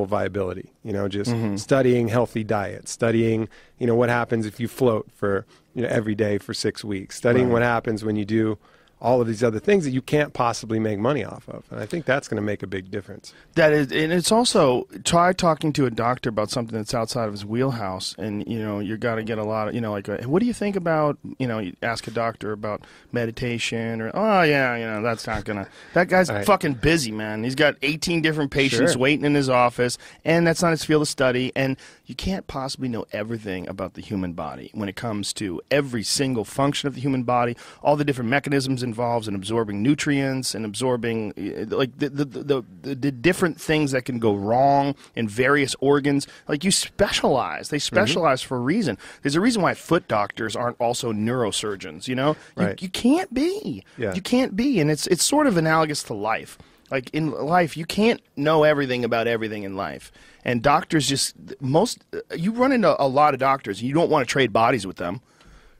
viability. Just studying healthy diet, studying, what happens if you float for, every day for 6 weeks, studying what happens when you do all of these other things that you can't possibly make money off of. And I think that's going to make a big difference. That is, and it's also, try talking to a doctor about something that's outside of his wheelhouse, and, you got to get a lot of, like, what do you think about, you ask a doctor about meditation, or, oh, yeah, that's not going to, that guy's fucking busy, man. He's got 18 different patients waiting in his office, and that's not his field of study, and you can't possibly know everything about the human body when it comes to every single function of the human body, all the different mechanisms involved in absorbing nutrients and absorbing like the different things that can go wrong in various organs. Like, you specialize. They specialize for a reason. There's a reason why foot doctors aren't also neurosurgeons, You can't be. Yeah. You can't be. And it's sort of analogous to life. Like, in life, you can't know everything about everything in life. And doctors you run into a lot of doctors, and you don't want to trade bodies with them.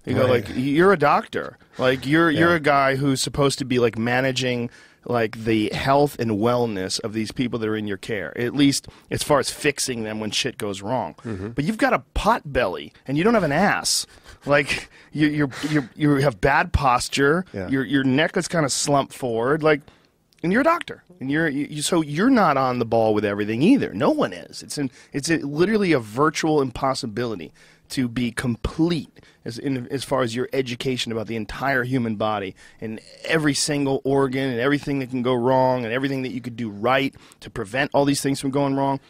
You go, like, you're a doctor. Like, you're a guy who's supposed to be, like, managing, like, the health and wellness of these people that are in your care, at least as far as fixing them when shit goes wrong. But you've got a pot belly, and you don't have an ass. Like, you have bad posture. Yeah. Your neck is kind of slumped forward. Like, and you're a doctor, and so you're not on the ball with everything either. No one is. It's literally a virtual impossibility to be complete as far as your education about the entire human body and every single organ and everything that can go wrong and everything that you could do right to prevent all these things from going wrong.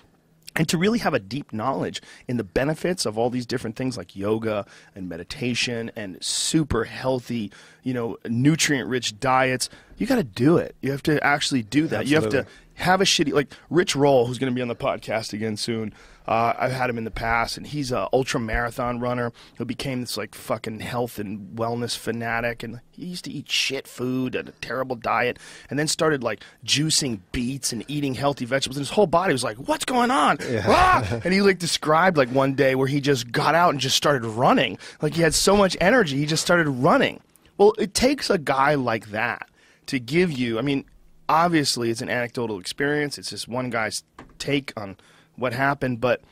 And to really have a deep knowledge in the benefits of all these different things like yoga and meditation and super healthy, nutrient-rich diets, you got to do it. You have to actually do that. Absolutely. You have to have a shitty, like Rich Roll, who's going to be on the podcast again soon. I've had him in the past, and he's a ultra marathon runner who became this like fucking health and wellness fanatic, and he used to eat shit food and a terrible diet, and then started like juicing beets and eating healthy vegetables, and his whole body was like, what's going on? Yeah. Ah! And he like described like one day where he just got out and just started running. Like, he had so much energy, he just started running. Well, it takes a guy like that to give you, I mean, obviously it's an anecdotal experience. It's just one guy's take on what happened, but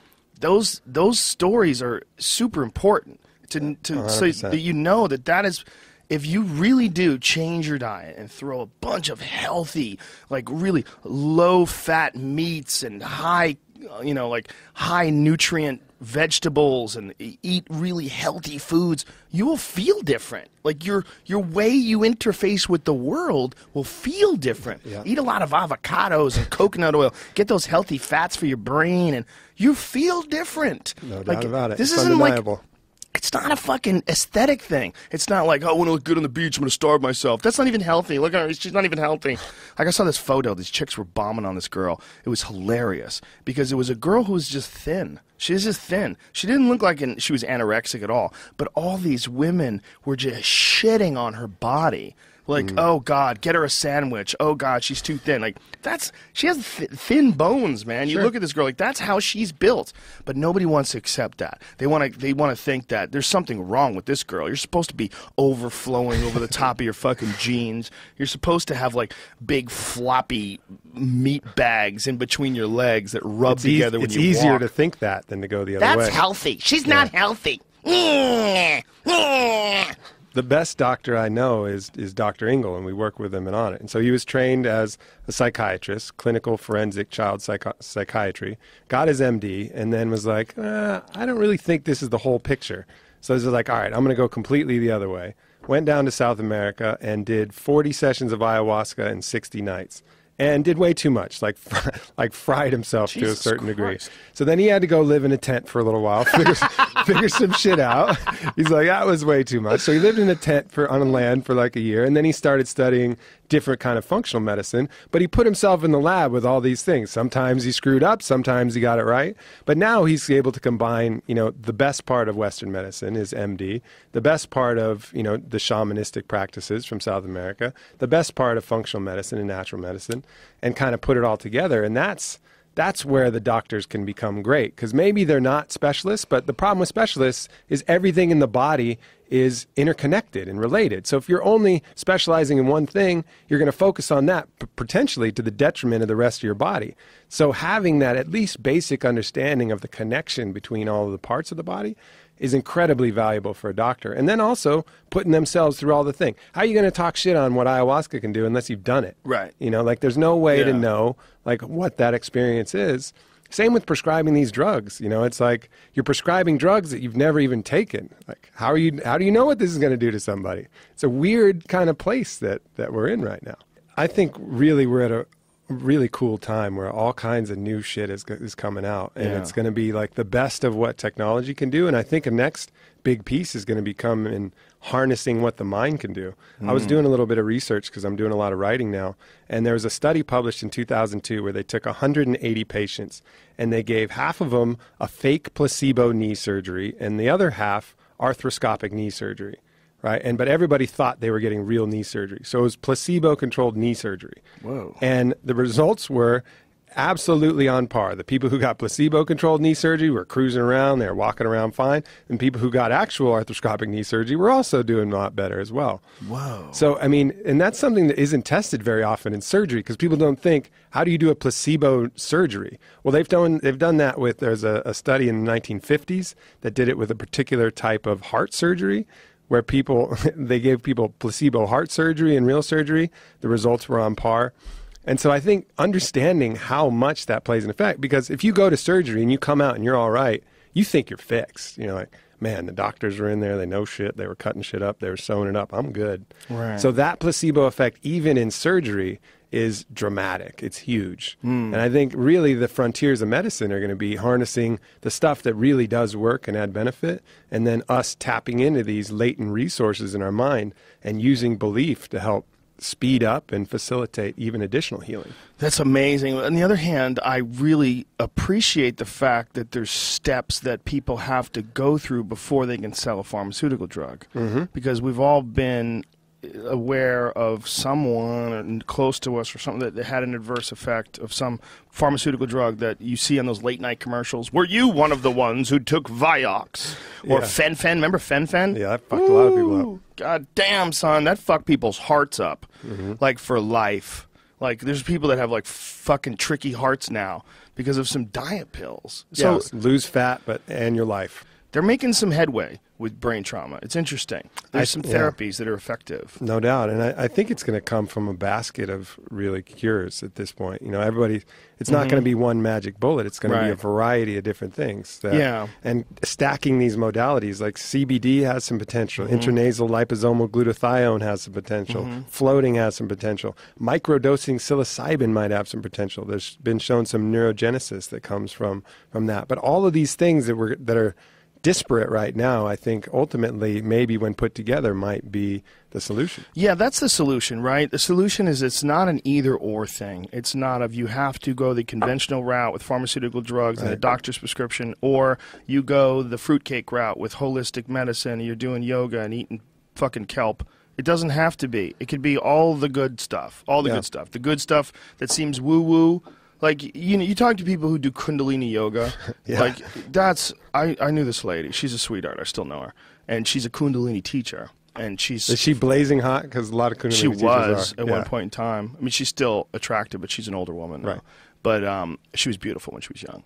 those stories are super important to so that you know that is, if you really do change your diet and throw a bunch of healthy, like really low fat meats and high nutrient vegetables and eat really healthy foods, you will feel different. Like, your way you interface with the world will feel different. Yeah. Eat a lot of avocados and coconut oil. Get those healthy fats for your brain, and you feel different. No doubt about it. This it's isn't undeniable. It's not a fucking aesthetic thing. It's not like, oh, I want to look good on the beach, I'm going to starve myself. That's not even healthy. Look at her, she's not even healthy. Like, I saw this photo, these chicks were bombing on this girl. It was hilarious because it was a girl who was just thin. She was just thin. She didn't look like she was anorexic at all. But all these women were just shitting on her body. Like, oh, God, get her a sandwich. Oh, God, she's too thin. Like, she has thin bones, man. You look at this girl, like, that's how she's built. But nobody wants to accept that. They want to think that there's something wrong with this girl. You're supposed to be overflowing over the top of your fucking jeans. You're supposed to have, like, big floppy meat bags in between your legs that rub together when you walk. It's easier to think that than to go the other way. That's healthy. She's not healthy. The best doctor I know is Dr. Engel, and we work with him and on it. And so he was trained as a psychiatrist, clinical forensic child psychiatry, got his MD, and then was like, I don't really think this is the whole picture. So he was like, all right, I'm going to go completely the other way. Went down to South America and did 40 sessions of ayahuasca in 60 nights. and did way too much, like fried himself to a Jesus certain degree. Christ. So then he had to go live in a tent for a little while, figure some shit out. He's like, that was way too much. So he lived in a tent on land for like a year, and then he started studying different kind of functional medicine. But he put himself in the lab with all these things. Sometimes he screwed up, sometimes he got it right. But now he's able to combine, the best part of Western medicine is MD, the best part of, the shamanistic practices from South America, the best part of functional medicine and natural medicine, and kind of put it all together. And that's where the doctors can become great, because maybe they're not specialists, but the problem with specialists is everything in the body is interconnected and related. So if you're only specializing in one thing, you're going to focus on that potentially to the detriment of the rest of your body. So having that at least basic understanding of the connection between all of the parts of the body is incredibly valuable for a doctor. And then also putting themselves through all the thing. How are you going to talk shit on what ayahuasca can do unless you've done it? Right. There's no way to know what that experience is. Same with prescribing these drugs. It's like you're prescribing drugs that you've never even taken. Like, how do you know what this is going to do to somebody? It's a weird kind of place that we're in right now. I think really we're at a really cool time where all kinds of new shit is coming out, and it's going to be like the best of what technology can do. And I think a next big piece is going to become in harnessing what the mind can do. I was doing a little bit of research because I'm doing a lot of writing now, and there was a study published in 2002 where they took 180 patients and they gave half of them a fake placebo knee surgery and the other half arthroscopic knee surgery. Right. But everybody thought they were getting real knee surgery. So it was placebo-controlled knee surgery. Whoa. And the results were absolutely on par. The people who got placebo-controlled knee surgery were cruising around. They were walking around fine. And people who got actual arthroscopic knee surgery were also doing a lot better as well. Whoa. So, and that's something that isn't tested very often in surgery, because people don't think, how do you do a placebo surgery? Well, they've done that with, there's a study in the 1950s that did it with a particular type of heart surgery, where they gave people placebo heart surgery and real surgery. The results were on par. And so I think understanding how much that plays an effect, because if you go to surgery and you come out and you're all right, you think you're fixed. Like, man, the doctors were in there, they know shit, they were cutting shit up, they were sewing it up, I'm good. Right. So that placebo effect, even in surgery, is dramatic. It's huge. And I think really the frontiers of medicine are going to be harnessing the stuff that really does work and add benefit, and then us tapping into these latent resources in our mind and using belief to help speed up and facilitate even additional healing. That's amazing. On the other hand, I really appreciate the fact that there's steps that people have to go through before they can sell a pharmaceutical drug. Because we've all been aware of someone close to us or something that had an adverse effect of some pharmaceutical drug that you see on those late night commercials. Were you one of the ones who took Vioxx or Fen-Phen? Remember Fen-Phen? Yeah, that fucked a lot of people up. God damn, son, that fucked people's hearts up, like for life. Like, there's people that have like fucking tricky hearts now because of some diet pills. So lose fat, and your life. They're making some headway with brain trauma. It's interesting. There's some therapies that are effective. No doubt. And I think it's going to come from a basket of really cures at this point. Everybody, it's not going to be one magic bullet. It's going to be a variety of different things. And stacking these modalities, like CBD has some potential. Intranasal liposomal glutathione has some potential. Floating has some potential. Microdosing psilocybin might have some potential. There's been shown some neurogenesis that comes from that. But all of these things that are disparate right now, I think ultimately maybe when put together might be the solution. Yeah, that's the solution, right? The solution is it's not an either-or thing. It's not of you have to go the conventional route with pharmaceutical drugs and a doctor's prescription, or you go the fruitcake route with holistic medicine and you're doing yoga and eating fucking kelp. It doesn't have to be. It could be all the good stuff, good stuff. The good stuff that seems woo-woo. Like, you talk to people who do Kundalini yoga. Like, I knew this lady. She's a sweetheart. I still know her. And she's a Kundalini teacher. And is she blazing hot? Because a lot of Kundalini teachers was at one point in time. I mean, she's still attractive, but she's an older woman now. Right. But she was beautiful when she was young.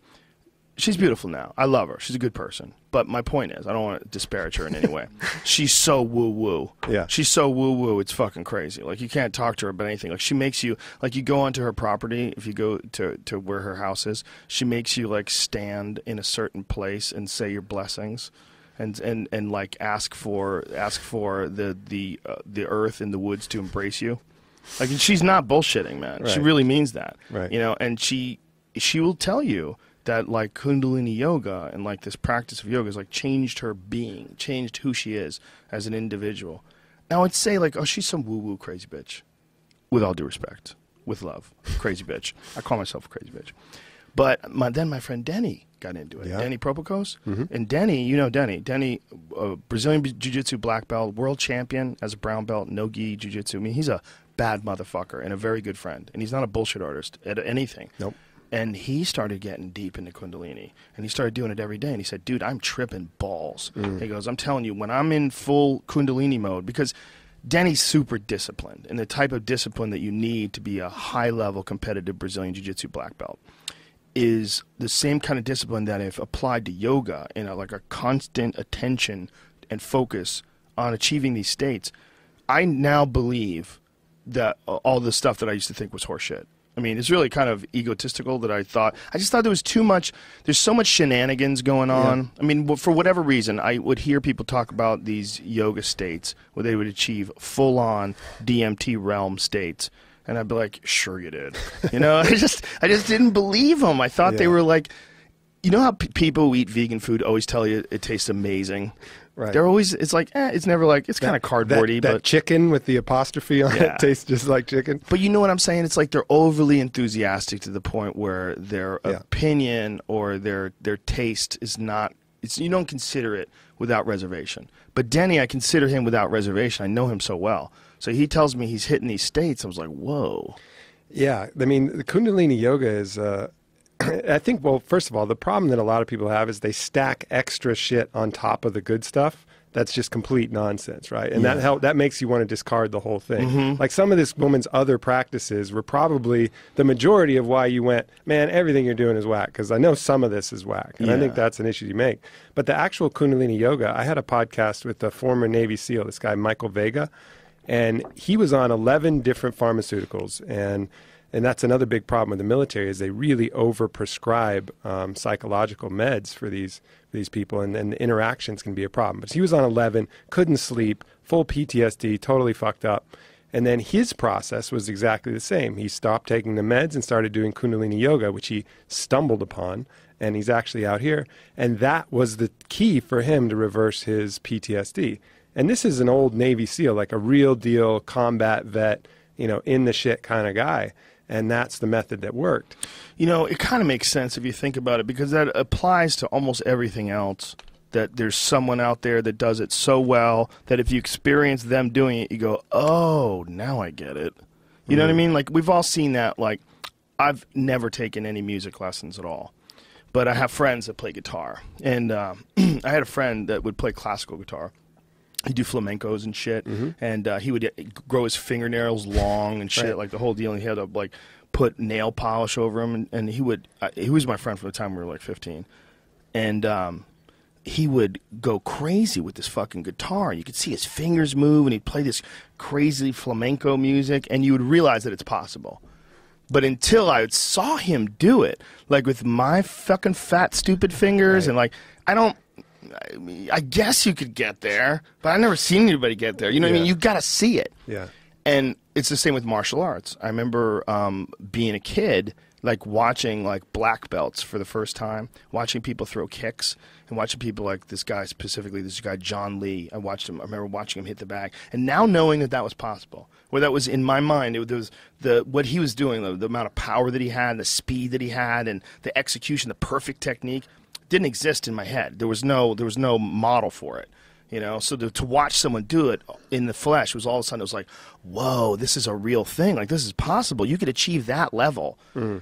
She's beautiful now. I love her. She's a good person. But my point is, I don't want to disparage her in any way. She's so woo-woo. Yeah. She's so woo-woo, it's fucking crazy. Like, you can't talk to her about anything. Like, she makes you, like, you go onto her property, if you go to where her house is, she makes you, like, stand in a certain place and say your blessings. And like ask for the earth and the woods to embrace you. Like, and she's not bullshitting, man. She Right. really means that. Right. You know, and she will tell you that, like, Kundalini yoga and, like, this practice of yoga has, like, changed her being, changed who she is as an individual. Now, I'd say, like, oh, she's some woo-woo crazy bitch. With all due respect. With love. Crazy bitch. I call myself a crazy bitch. But then my friend Denny got into it. Yeah. Denny Propocos. Mhm. And Denny, you know Denny. Denny, Brazilian Jiu-Jitsu black belt, world champion as a brown belt, no-gi Jiu-Jitsu. I mean, he's a bad motherfucker and a very good friend. And he's not a bullshit artist at anything. Nope. And he started getting deep into Kundalini. And he started doing it every day. And he said, dude, I'm tripping balls. He goes, I'm telling you, when I'm in full Kundalini mode, because Denny's super disciplined, and the type of discipline that you need to be a high-level competitive Brazilian Jiu-Jitsu black belt is the same kind of discipline that if applied to yoga in like a constant attention and focus on achieving these states, I now believe that all the stuff that I used to think was horseshit. I mean, it's really kind of egotistical that I just thought there was too much, there's so much shenanigans going on. Yeah. I mean, for whatever reason, I would hear people talk about these yoga states where they would achieve full-on DMT realm states. And I'd be like, sure you did. You know, I just didn't believe them. I thought they were like, you know how people who eat vegan food always tell you it tastes amazing? Right. They're always, it's like, it's never like, it's kind of cardboardy. That but chicken with the apostrophe on it tastes just like chicken. But you know what I'm saying? It's like they're overly enthusiastic to the point where their opinion or their taste is not, you don't consider it without reservation. But Denny, I consider him without reservation. I know him so well. So he tells me he's hitting these states. I was like, whoa. Yeah. I mean, the Kundalini yoga is, I think, well, first of all, the problem that a lot of people have is they stack extra shit on top of the good stuff. That's just complete nonsense, right? And that makes you want to discard the whole thing. Mm-hmm. Like some of this woman's other practices were probably the majority of why you went, man, everything you're doing is whack, because I know some of this is whack. And I think that's an issue you make. But the actual Kundalini yoga, I had a podcast with the former Navy SEAL, this guy, Michael Vega, and he was on 11 different pharmaceuticals. And that's another big problem with the military is they really overprescribe psychological meds for these people, and the interactions can be a problem. But he was on 11, couldn't sleep, full PTSD, totally fucked up. And then his process was exactly the same. He stopped taking the meds and started doing Kundalini yoga, which he stumbled upon, and he's actually out here. And that was the key for him to reverse his PTSD. And this is an old Navy SEAL, like a real deal combat vet, in the shit kind of guy. And that's the method that worked. You know, it kind of makes sense if you think about it, because that applies to almost everything else, that there's someone out there that does it so well that if you experience them doing it, you go, oh, now I get it. You know what I mean? Like, we've all seen that. Like, I've never taken any music lessons at all. But I have friends that play guitar. And I had a friend that would play classical guitar. He'd do flamencos and shit, and he would grow his fingernails long and shit, like the whole deal. And he had to like put nail polish over him, and he was my friend from the time we were like 15, and he would go crazy with this fucking guitar. You could see his fingers move, and he'd play this crazy flamenco music, and you would realize that it's possible. But until I saw him do it, like with my fucking fat stupid fingers, and like I guess you could get there, but I've never seen anybody get there. You know what I mean? You got to see it. Yeah. And it's the same with martial arts. I remember being a kid, like watching like black belts for the first time, watching people throw kicks, and watching people like this guy specifically, this guy John Lee. I remember watching him hit the bag, and now knowing that was possible, where that was in my mind, it was what he was doing, the amount of power that he had, the speed that he had, and the execution, the perfect technique. Didn't exist in my head. There was no model for it, So to watch someone do it in the flesh was all of a sudden it was like, whoa, this is a real thing. Like, this is possible. You could achieve that level.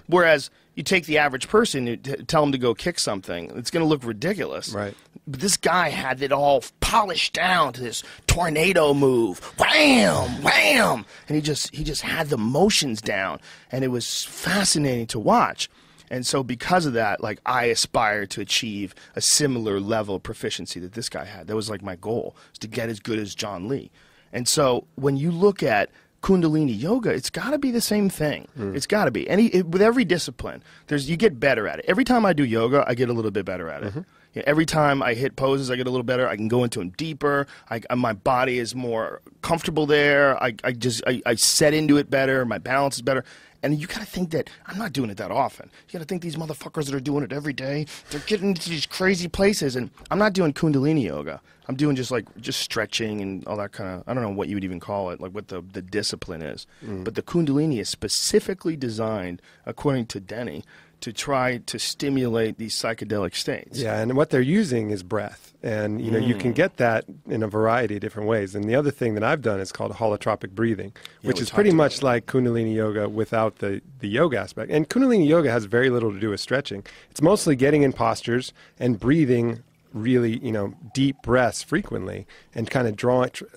Whereas you take the average person, you tell them to go kick something, it's going to look ridiculous. Right. But this guy had it all polished down to this tornado move, wham, wham, and he just had the motions down, and it was fascinating to watch. And so because of that, like, I aspired to achieve a similar level of proficiency that this guy had. That was like my goal, was to get as good as John Lee. And so when you look at Kundalini yoga, it's got to be the same thing. It's got to be. With every discipline, you get better at it. Every time I do yoga, I get a little bit better at it. Yeah, every time I hit poses, I get a little better. I can go into them deeper. My body is more comfortable there. I set into it better. My balance is better. And you got to think that I'm not doing it that often. You got to think these motherfuckers that are doing it every day, they're getting into these crazy places. And I'm not doing Kundalini yoga. I'm doing just stretching and all that kind of, I don't know what you would even call it, like what the discipline is. But the Kundalini is specifically designed, according to Denny, to try to stimulate these psychedelic states. Yeah, and what they're using is breath. And, you know, you can get that in a variety of different ways. And the other thing that I've done is called holotropic breathing, which is pretty much like Kundalini yoga without the yoga aspect. And Kundalini yoga has very little to do with stretching. It's mostly getting in postures and breathing really, you know, deep breaths frequently and kind of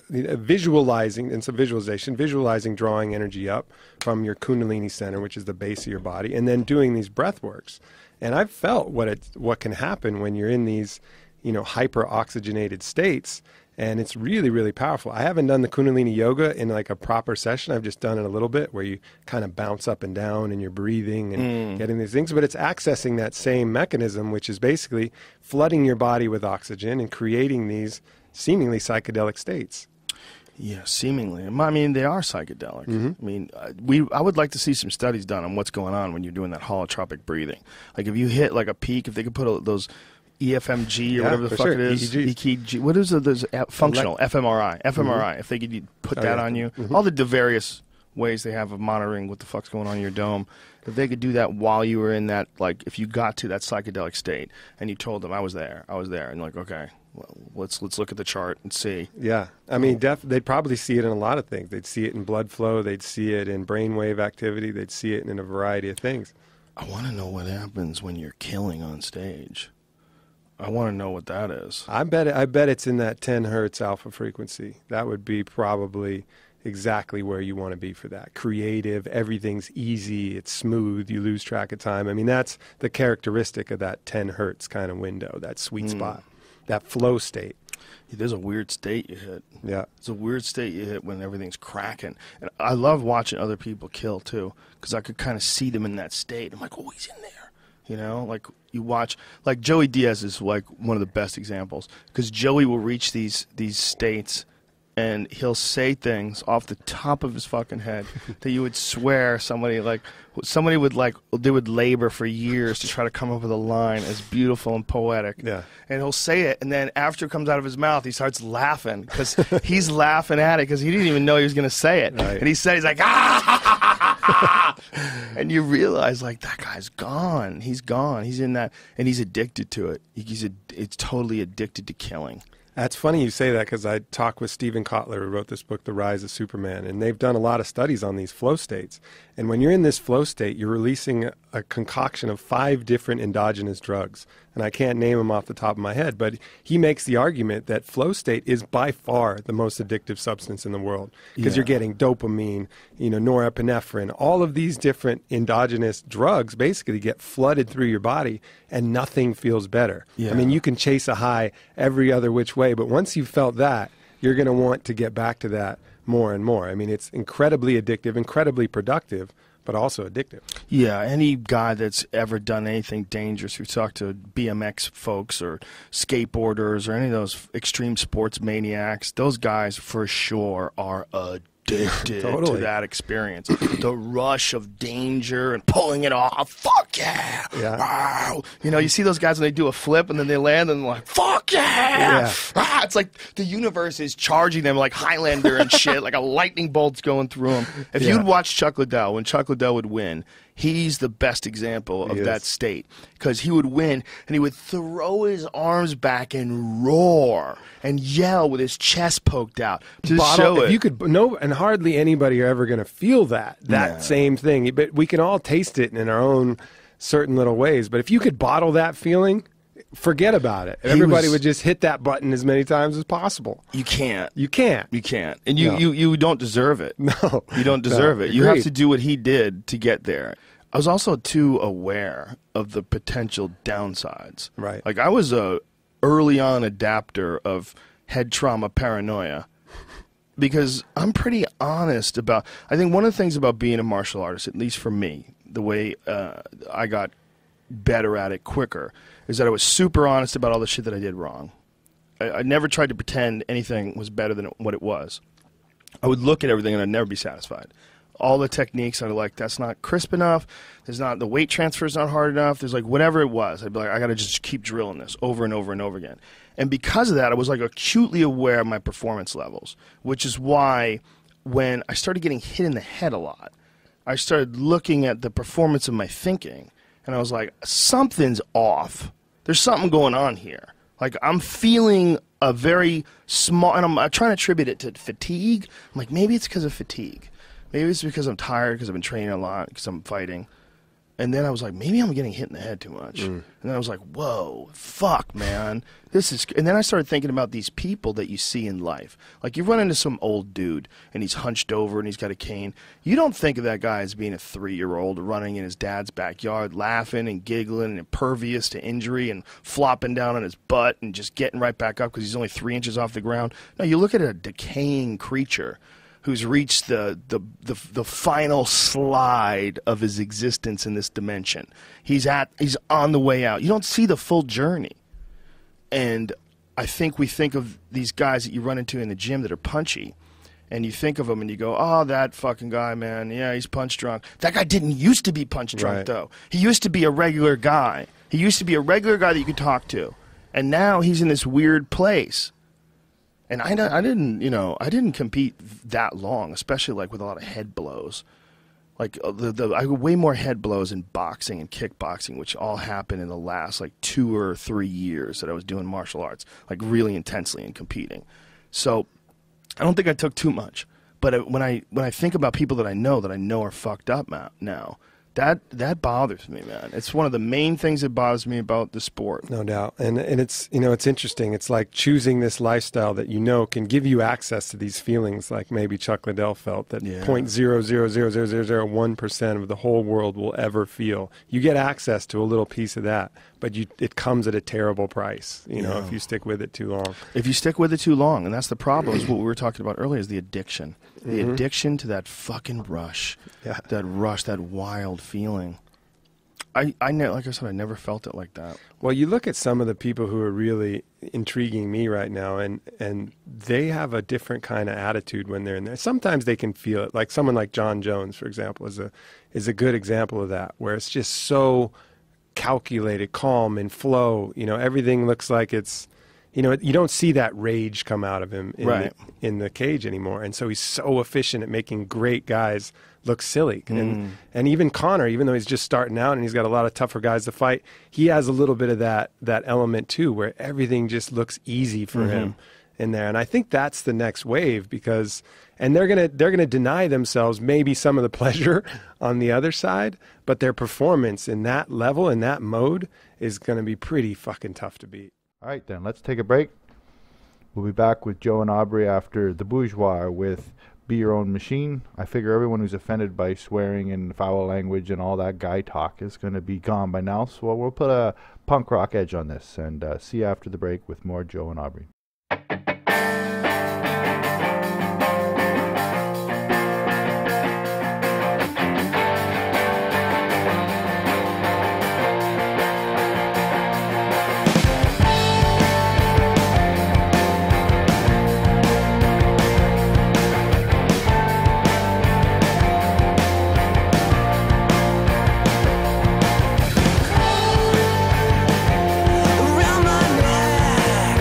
visualizing, and some visualizing drawing energy up from your Kundalini center, which is the base of your body, and then doing these breath works. And I've felt what can happen when you're in these, you know, hyper oxygenated states. And it's really, really powerful. I haven't done the Kundalini yoga in like a proper session. I've just done it a little bit where you kind of bounce up and down and you're breathing and getting these things. But it's accessing that same mechanism, which is basically flooding your body with oxygen and creating these seemingly psychedelic states. Yeah, seemingly. I mean, they are psychedelic. I mean, I would like to see some studies done on what's going on when you're doing that holotropic breathing. Like if you hit like a peak, if they could put those EFMG or whatever the fuck it is. EKG. What is it? There's functional fMRI. If they could put that on you, all the various ways they have of monitoring what the fuck's going on in your dome. If they could do that while you were in that, like, if you got to that psychedelic state and you told them I was there, and like, okay, well, let's look at the chart and see. Yeah, I mean, they'd probably see it in a lot of things. They'd see it in blood flow. They'd see it in brainwave activity. They'd see it in a variety of things. I want to know what happens when you're killing on stage. I want to know what that is. I bet it's in that 10 hertz alpha frequency. That would be probably exactly where you want to be for that. Creative, everything's easy, it's smooth, you lose track of time. I mean, that's the characteristic of that 10 hertz kind of window, that sweet spot, that flow state. Yeah, there's a weird state you hit. Yeah. It's a weird state you hit when everything's cracking. And I love watching other people kill, too, because I could kind of see them in that state. I'm like, oh, he's in there. You know, like you watch, like Joey Diaz is like one of the best examples because Joey will reach these states and he'll say things off the top of his fucking head that you would swear somebody would labor for years to try to come up with a line as beautiful and poetic. Yeah. And he'll say it, and then after it comes out of his mouth, he starts laughing because he's laughing at it because he didn't even know he was going to say it. Right. And he's like, ah! And you realize, like, that guy's gone. He's gone. He's in that, and he's addicted to it. It's totally addicted to killing. That's funny you say that because I talked with Stephen Kotler, who wrote this book, The Rise of Superman, and they've done a lot of studies on these flow states. And when you're in this flow state, you're releasing a concoction of 5 different endogenous drugs. And I can't name them off the top of my head, but he makes the argument that flow state is by far the most addictive substance in the world because you're getting dopamine, norepinephrine, all of these different endogenous drugs basically get flooded through your body and nothing feels better. Yeah. I mean, you can chase a high every other which way, but once you've felt that, you're going to want to get back to that more and more. I mean, it's incredibly addictive, incredibly productive, but also addictive. Yeah, any guy that's ever done anything dangerous, who talked to BMX folks or skateboarders or any of those extreme sports maniacs, those guys for sure are addicted to that experience. The rush of danger and pulling it off. Fuck yeah! Wow. You see those guys when they do a flip and then they land and they're like, fuck yeah! It's like the universe is charging them like Highlander and shit, like a lightning bolt's going through them. If you'd watch Chuck Liddell, when Chuck Liddell would win, he's the best example of that state because he would win and he would throw his arms back and roar and yell with his chest poked out to show it. You could and hardly anybody are ever going to feel that same thing. But we can all taste it in our own certain little ways. But if you could bottle that feeling, forget about it. Everybody would just hit that button as many times as possible. You can't. You can't. You can't. And you don't deserve it. No. You don't deserve it. You have to do what he did to get there. I was also too aware of the potential downsides. Right. Like I was a early on adapter of head trauma paranoia because I'm pretty honest about. I think one of the things about being a martial artist, at least for me, the way I got better at it quicker, is that I was super honest about all the shit that I did wrong. I never tried to pretend anything was better than what it was. I would look at everything and I'd never be satisfied. All the techniques, I'd like, that's not crisp enough. There's not, the weight transfer is not hard enough. There's like whatever it was. I'd be like, I got to just keep drilling this over and over and over again. And because of that, I was like acutely aware of my performance levels, which is why when I started getting hit in the head a lot, I started looking at the performance of my thinking, and I was like, something's off. There's something going on here. Like, I'm feeling a very small, and I'm trying to attribute it to fatigue. I'm like, maybe it's because of fatigue. Maybe it's because I'm tired, because I've been training a lot, because I'm fighting. And then I was like, maybe I'm getting hit in the head too much. And then I was like, whoa, fuck, man. This is. And then I started thinking about these people that you see in life. Like, you run into some old dude, and he's hunched over, and he's got a cane. You don't think of that guy as being a 3-year-old running in his dad's backyard, laughing and giggling and impervious to injury and flopping down on his butt and just getting right back up because he's only 3 inches off the ground. No, you look at a decaying creature who's reached the final slide of his existence in this dimension. He's on the way out. You don't see the full journey. And I think we think of these guys that you run into in the gym that are punchy, and you think of them and you go, oh, that fucking guy, man, yeah, he's punch drunk. That guy didn't used to be punch drunk, though. He used to be a regular guy. He used to be a regular guy that you could talk to. And now he's in this weird place. And I didn't compete that long, especially like with a lot of head blows. Like I had way more head blows in boxing and kickboxing, which all happened in the last like 2 or 3 years that I was doing martial arts, like really intensely and competing. So I don't think I took too much. But when I think about people that I know are fucked up now, that bothers me, man. It's one of the main things that bothers me about the sport. No doubt. And it's, it's interesting. It's like choosing this lifestyle that can give you access to these feelings like maybe Chuck Liddell felt that 0.0000001% of the whole world will ever feel. You get access to a little piece of that, but it comes at a terrible price, if you stick with it too long. If you stick with it too long, and that's the problem, is what we were talking about earlier, is the addiction. The addiction to that fucking rush, that wild feeling. Like I said, I never felt it like that. Well, you look at some of the people who are really intriguing me right now, and they have a different kind of attitude when they're in there. Sometimes they can feel it. Like someone like John Jones, for example, is a good example of that, where it's just so calculated, calm, and flow. Everything looks like it's. You don't see that rage come out of him in the cage anymore. And so he's so efficient at making great guys look silly. And even Conor, even though he's just starting out and he's got a lot of tougher guys to fight, he has a little bit of that element too, where everything just looks easy for him in there. And I think that's the next wave and they're gonna deny themselves maybe some of the pleasure on the other side, but their performance in that level, in that mode, is gonna be pretty fucking tough to beat. All right, then, let's take a break. We'll be back with Joe and Aubrey after The Bourgeois with Be Your Own Machine. I figure everyone who's offended by swearing and foul language and all that guy talk is going to be gone by now. So we'll put a punk rock edge on this, and see you after the break with more Joe and Aubrey. Around my neck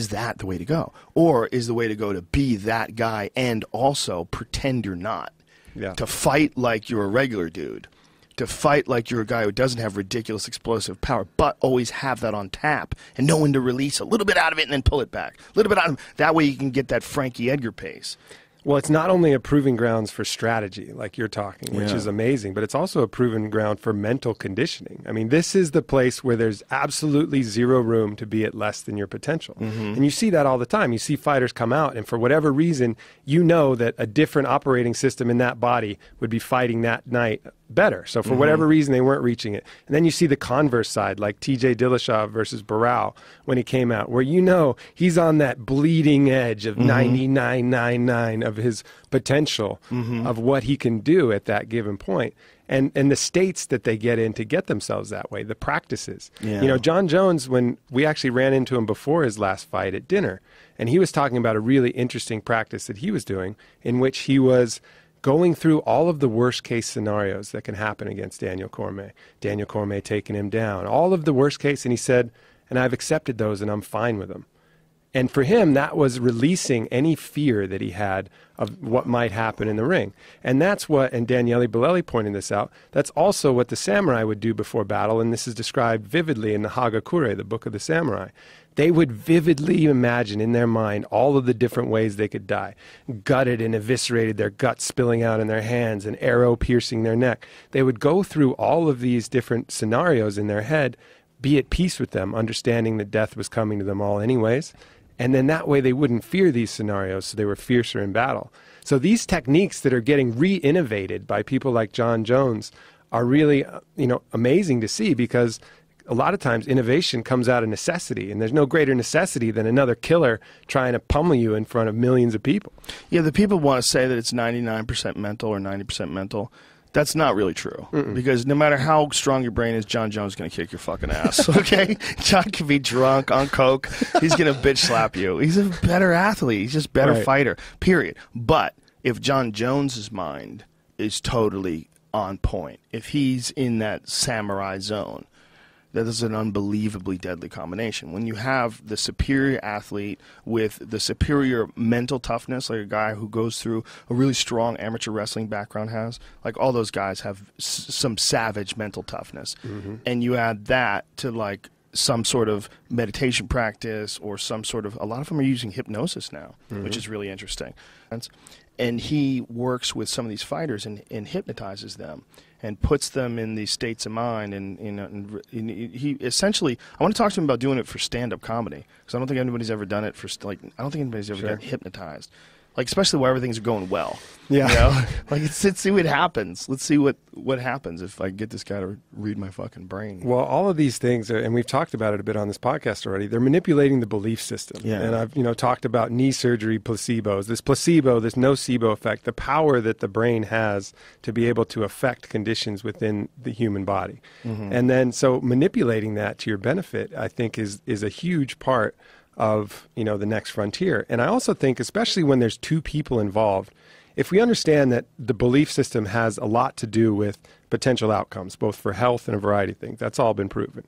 is that the way to go? Or is the way to go to be that guy and also pretend you're not? Yeah. To fight like you're a regular dude. To fight like you're a guy who doesn't have ridiculous explosive power, but always have that on tap and know when to release a little bit out of it and then pull it back. A little bit out of it. That way you can get that Frankie Edgar pace. Well, it's not only a proving grounds for strategy, like you're talking, which is amazing, but it's also a proven ground for mental conditioning. I mean, this is the place where there's absolutely zero room to be at less than your potential. And you see that all the time. You see fighters come out, and for whatever reason, you know that a different operating system in that body would be fighting that night better. So for whatever reason, they weren't reaching it. And then you see the converse side, like TJ Dillashaw versus Barao when he came out, where you know he's on that bleeding edge of 99.99 of his potential of what he can do at that given point. And the states that they get in to get themselves that way, the practices. Yeah. You know, John Jones, when we actually ran into him before his last fight at dinner, and he was talking about a really interesting practice that he was doing in which he was going through all of the worst case scenarios that can happen against Daniel Cormier. Daniel Cormier taking him down, all of the worst case. And he said, and I've accepted those and I'm fine with them. And for him, that was releasing any fear that he had of what might happen in the ring. And that's what, and Daniele Bolelli pointed this out, that's also what the samurai would do before battle. And this is described vividly in the Hagakure, the Book of the Samurai. They would vividly imagine in their mind all of the different ways they could die. Gutted and eviscerated, their guts spilling out in their hands, an arrow piercing their neck. They would go through all of these different scenarios in their head, be at peace with them, understanding that death was coming to them all anyways. And then that way they wouldn't fear these scenarios, so they were fiercer in battle. So these techniques that are getting re-innovated by people like John Jones are really, amazing to see, because a lot of times innovation comes out of necessity, and there's no greater necessity than another killer trying to pummel you in front of millions of people. Yeah, the people want to say that it's 99% mental or 90% mental. That's not really true, because no matter how strong your brain is, John Jones is going to kick your fucking ass, okay? John can be drunk, on coke. He's going to bitch slap you. He's a better athlete. He's just a better fighter, period. But if John Jones's mind is totally on point, if he's in that samurai zone, that is an unbelievably deadly combination. When you have the superior athlete with the superior mental toughness, like a guy who goes through a really strong amateur wrestling background has, like all those guys have some savage mental toughness. And you add that to like some sort of meditation practice or some sort of, a lot of them are using hypnosis now, which is really interesting. And he works with some of these fighters and hypnotizes them and puts them in these states of mind. And he essentially, I want to talk to him about doing it for stand-up comedy, because I don't think anybody's ever done it for, like, I don't think anybody's ever done hypnotized. Like, especially where everything's going well. Yeah. You know? Like, let's see what happens. Let's see what happens if I get this guy to read my fucking brain. Well, all of these things, and we've talked about it a bit on this podcast already, they're manipulating the belief system. Yeah. And I've talked about knee surgery placebos, this nocebo effect, the power that the brain has to be able to affect conditions within the human body. And then, so manipulating that to your benefit, I think is a huge part of the next frontier. And I also think, especially when there's two people involved, if we understand that the belief system has a lot to do with potential outcomes, both for health and a variety of things, that's all been proven.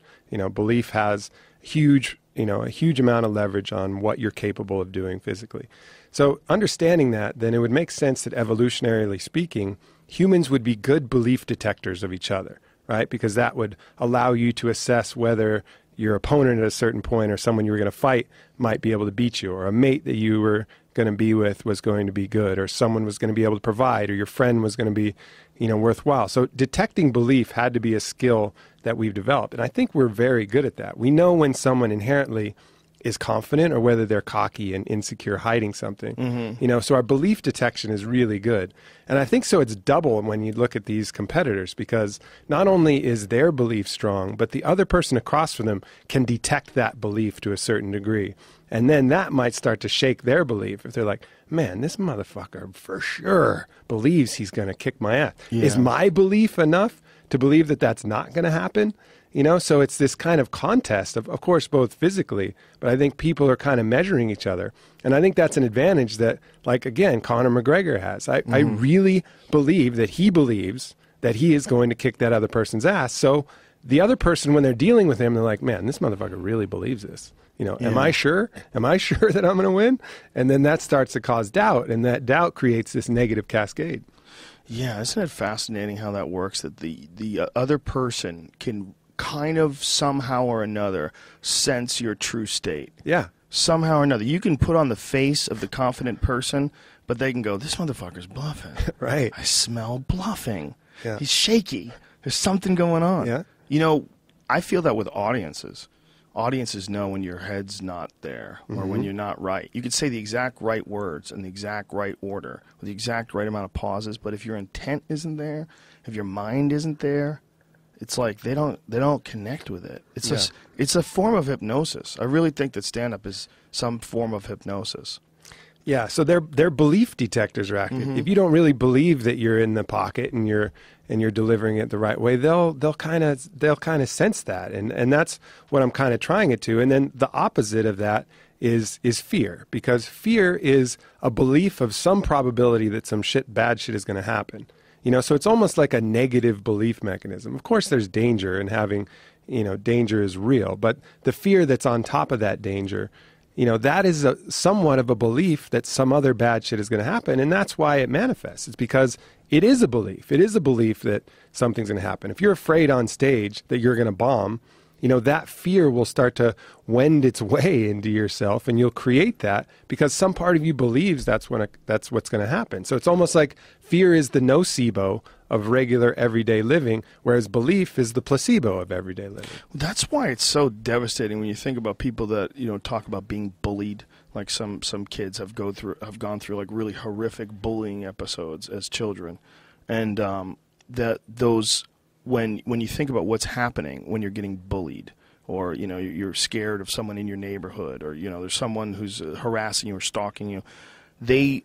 Belief has a huge amount of leverage on what you're capable of doing physically. So understanding that, then it would make sense that evolutionarily speaking, humans would be good belief detectors of each other, right? Because that would allow you to assess whether your opponent at a certain point or someone you were going to fight might be able to beat you, or a mate that you were going to be with was going to be good, or someone was going to be able to provide, or your friend was going to be, worthwhile. So detecting belief had to be a skill that we've developed. And I think we're very good at that. We know when someone inherently is confident or whether they're cocky and insecure, hiding something. So our belief detection is really good. And I think so it's double when you look at these competitors, because not only is their belief strong, but the other person across from them can detect that belief to a certain degree. And then that might start to shake their belief if they're like, man, this motherfucker for sure believes he's going to kick my ass. Yeah. Is my belief enough to believe that that's not going to happen? So it's this kind of contest of course, both physically, but I think people are kind of measuring each other. And I think that's an advantage that, like, again, Conor McGregor has. I really believe that he believes that he is going to kick that other person's ass. So the other person, when they're dealing with him, they're like, man, this motherfucker really believes this. You know, am I sure? Am I sure that I'm going to win? And then that starts to cause doubt, and that doubt creates this negative cascade. Yeah, isn't it fascinating how that works? That the other person can kind of somehow or another sense your true state. Yeah. Somehow or another. You can put on the face of the confident person, but they can go, this motherfucker's bluffing. Right. I smell bluffing. Yeah. He's shaky. There's something going on. Yeah. You know, I feel that with audiences. Audiences know when your head's not there or when you're not right. You could say the exact right words in the exact right order with the exact right amount of pauses, but if your intent isn't there, if your mind isn't there, it's like they don't connect with it. It's a form of hypnosis. I really think that stand-up is some form of hypnosis. Yeah, so their belief detectors are active. If you don't really believe that you're in the pocket and you're delivering it the right way, they'll kind of sense that, and that's what I'm kind of trying it to. And then the opposite of that is fear, because fear is a belief of some probability that some bad shit is going to happen. You know, so it's almost like a negative belief mechanism. Of course, there's danger, and having, you know, danger is real, but the fear that's on top of that danger, you know, that is somewhat of a belief that some other bad shit is going to happen, and that's why it manifests. It's because it is a belief. It is a belief that something's going to happen. If you're afraid on stage that you're going to bomb, you know, that fear will start to wend its way into yourself, and you'll create that because some part of you believes that's what's going to happen. So it's almost like fear is the nocebo of regular everyday living, whereas belief is the placebo of everyday living. That's why it's so devastating when you think about people that, you know, talk about being bullied. Like some kids have gone through like really horrific bullying episodes as children, and that those. When you think about what's happening when you're getting bullied, or, you know, you're scared of someone in your neighborhood, or, you know, there's someone who's harassing you or stalking you, it's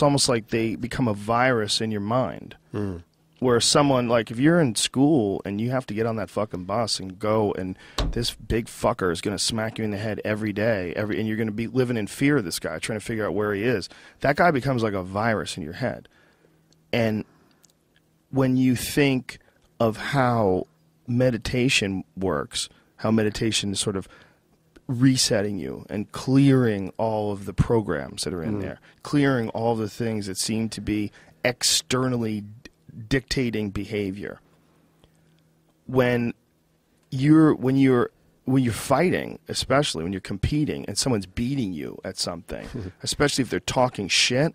almost like they become a virus in your mind. Where someone, like, if you're in school and you have to get on that fucking bus and go, and this big fucker is going to smack you in the head every day, and you're going to be living in fear of this guy, trying to figure out where he is, that guy becomes like a virus in your head. And when you think of how meditation works, how meditation is sort of resetting you and clearing all of the programs that are in there, clearing all the things that seem to be externally dictating behavior. When you're fighting, especially when you're competing and someone's beating you at something, especially if they're talking shit,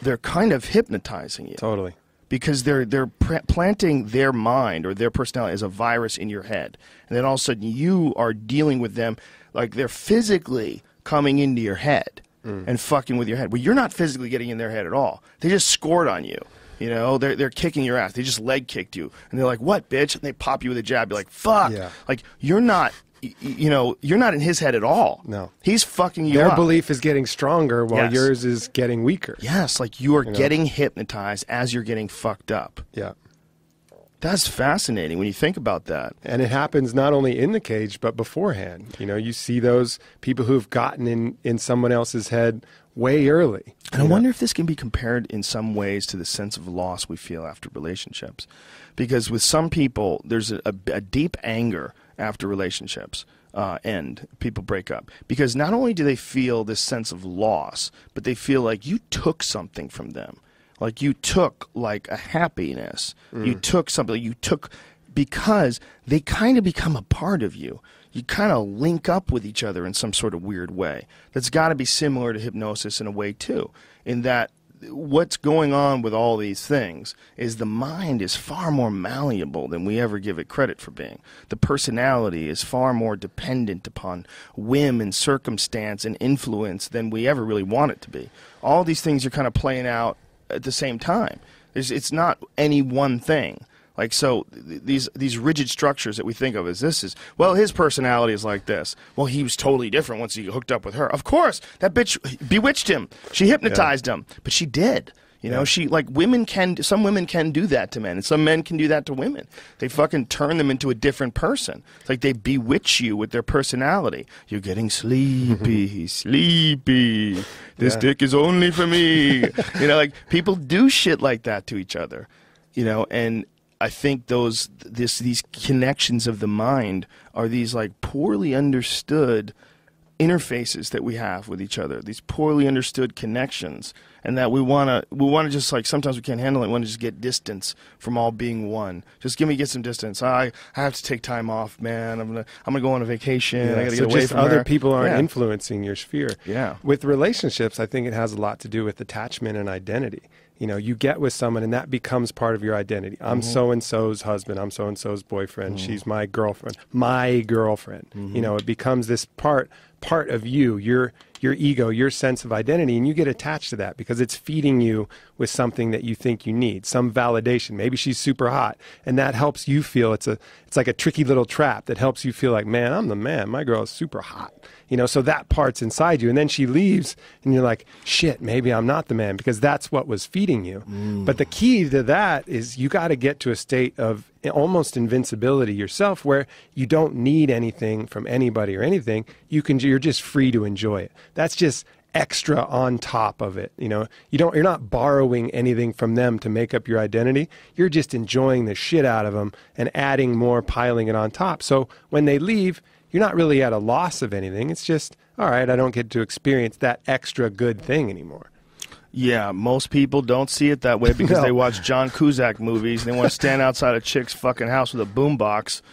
they're kind of hypnotizing you. Totally. Because they're planting their mind or their personality as a virus in your head. And then all of a sudden you are dealing with them like they're physically coming into your head and fucking with your head. Well, you're not physically getting in their head at all. They just scored on you. You know, they're kicking your ass. They just leg kicked you. And they're like, what, bitch? And they pop you with a jab. You're like, fuck. Yeah. Like, you're not... You know, you're not in his head at all. No. He's fucking you up. Their belief is getting stronger while yours is getting weaker. Yes, like you are getting hypnotized as you're getting fucked up. Yeah. That's fascinating when you think about that. And it happens not only in the cage, but beforehand. You know, you see those people who've gotten in someone else's head way early. And I wonder if this can be compared in some ways to the sense of loss we feel after relationships. Because with some people, there's a deep anger after relationships end, people break up. Because not only do they feel this sense of loss, but they feel like you took something from them. Like you took like a happiness. You took something. You took, because they kind of become a part of you. You kind of link up with each other in some sort of weird way. That's got to be similar to hypnosis in a way too, in that what's going on with all these things is the mind is far more malleable than we ever give it credit for being. The personality is far more dependent upon whim and circumstance and influence than we ever really want it to be. All these things are kind of playing out at the same time. It's not any one thing. Like, so these rigid structures that we think of as this is, well, his personality is like this. Well, he was totally different once he hooked up with her. Of course, that bitch bewitched him. She hypnotized him. But she did. You know, she, like, some women can do that to men, and some men can do that to women. They fucking turn them into a different person. It's like they bewitch you with their personality. You're getting sleepy, sleepy. This dick is only for me. You know, like, people do shit like that to each other. You know, and I think these connections of the mind are these like poorly understood interfaces that we have with each other, these poorly understood connections, and that we wanna just like sometimes we can't handle it. We want to just get distance from all being one. Just get some distance. I have to take time off, man. I'm gonna go on a vacation. I gotta get away from other her. people aren't influencing your sphere. Yeah. With relationships, I think it has a lot to do with attachment and identity. You know, you get with someone and that becomes part of your identity. I'm so-and-so's husband. I'm so-and-so's boyfriend. She's my girlfriend. You know, it becomes this part of you, your ego, your sense of identity, and you get attached to that because it's feeding you with something that you think you need, some validation. Maybe she's super hot, and that helps you feel it's like a tricky little trap that helps you feel like, man, I'm the man. My girl is super hot. You know, so that part's inside you, and then she leaves, and you're like, shit, maybe I'm not the man, because that's what was feeding you. But the key to that is you got to get to a state of almost invincibility yourself, where you don't need anything from anybody or anything. You're just free to enjoy it. That's just extra on top of it. You know, you're not borrowing anything from them to make up your identity. You're just enjoying the shit out of them and adding more, piling it on top. So when they leave, you're not really at a loss of anything. It's just, all right, I don't get to experience that extra good thing anymore. Yeah, most people don't see it that way because they watch John Cusack movies and they want to stand outside a chick's fucking house with a boombox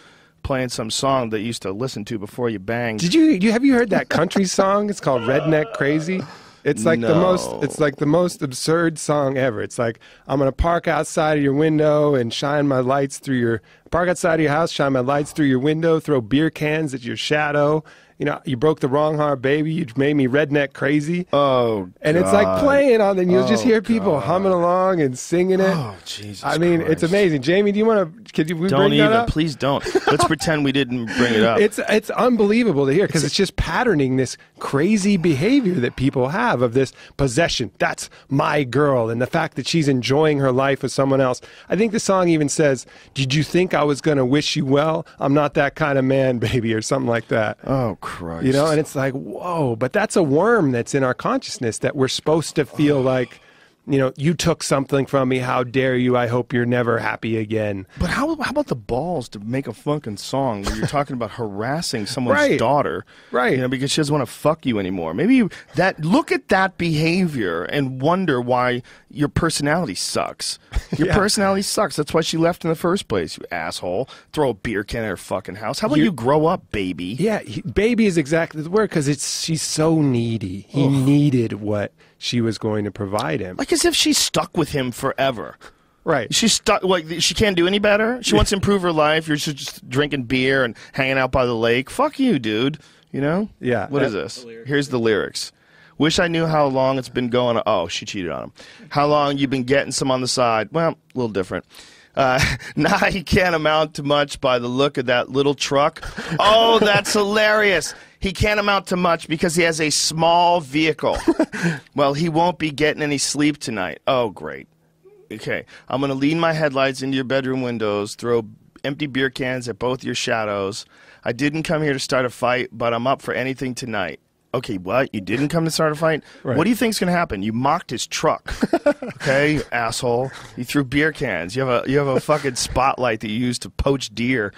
playing some song that you used to listen to before you banged. Have you heard that country song? It's called Redneck Crazy. It's like the most absurd song ever. It's like, I'm going to park outside of your window and shine my lights through your house, shine my lights through your window, throw beer cans at your shadow. You know, you broke the wrong heart, baby. You made me redneck crazy. Oh, and it's like playing on, and you'll just hear people humming along and singing it. Oh, Jesus I mean, Christ. It's amazing. Jamie, do you want to? Could we don't bring even. that up? Please don't. Let's pretend we didn't bring it up. It's unbelievable to hear because it's just patterning this crazy behavior that people have of this possession. That's my girl, and the fact that she's enjoying her life with someone else. I think the song even says, "Did you think I was going to wish you well? I'm not that kind of man, baby," or something like that. Oh, Christ. You know, and it's like, whoa, but that's a worm that's in our consciousness that we're supposed to feel like, you know, you took something from me. How dare you? I hope you're never happy again. But how about the balls to make a fucking song where you're talking about harassing someone's daughter? Right. You know, because she doesn't want to fuck you anymore. Maybe look at that behavior and wonder why your personality sucks. Your personality sucks. That's why she left in the first place, you asshole. Throw a beer can at her fucking house. How about you grow up, baby? Yeah, baby is exactly the word because she's so needy. He needed what she was going to provide him. Like as if she's stuck with him forever. Right. She's stuck. Like she can't do any better. She wants to improve her life. You're just drinking beer and hanging out by the lake. Fuck you, dude. You know? Yeah. What is this? Here's the lyrics. Wish I knew how long it's been going on. Oh, she cheated on him. How long you been getting some on the side? Well, a little different. Nah, he can't amount to much by the look of that little truck. Oh, that's hilarious. He can't amount to much because he has a small vehicle. Well, he won't be getting any sleep tonight. Oh, great. Okay, I'm going to lean my headlights into your bedroom windows, throw empty beer cans at both your shadows. I didn't come here to start a fight, but I'm up for anything tonight. Okay, what? You didn't come to start a fight? Right. What do you think's going to happen? You mocked his truck. Okay, you asshole. You threw beer cans. You have a fucking spotlight that you use to poach deer.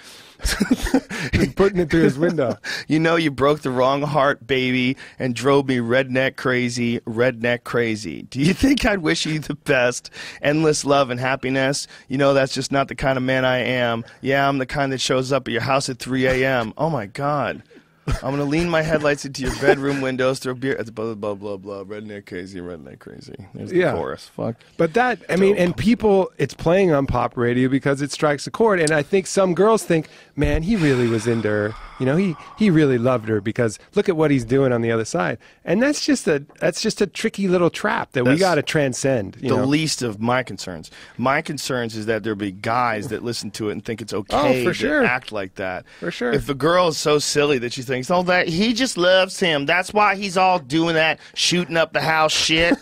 Putting it through his window. You know you broke the wrong heart, baby, and drove me redneck crazy, redneck crazy. Do you think I'd wish you the best? Endless love and happiness? You know that's just not the kind of man I am. Yeah, I'm the kind that shows up at your house at 3 a.m. Oh, my God. I'm going to lean my headlights into your bedroom windows, throw beer, blah, blah, blah, blah, redneck crazy, redneck crazy. There's the chorus. Fuck. But that, I mean, and people, it's playing on pop radio because it strikes a chord. And I think some girls think, man, he really was into her. You know, he really loved her because look at what he's doing on the other side. And that's just a tricky little trap that we got to transcend. The least of my concerns. My concerns is that there'll be guys that listen to it and think it's okay to act like that. For sure. If a girl is so silly that she thinks, oh, that he just loves him. That's why he's all doing that shooting up the house shit.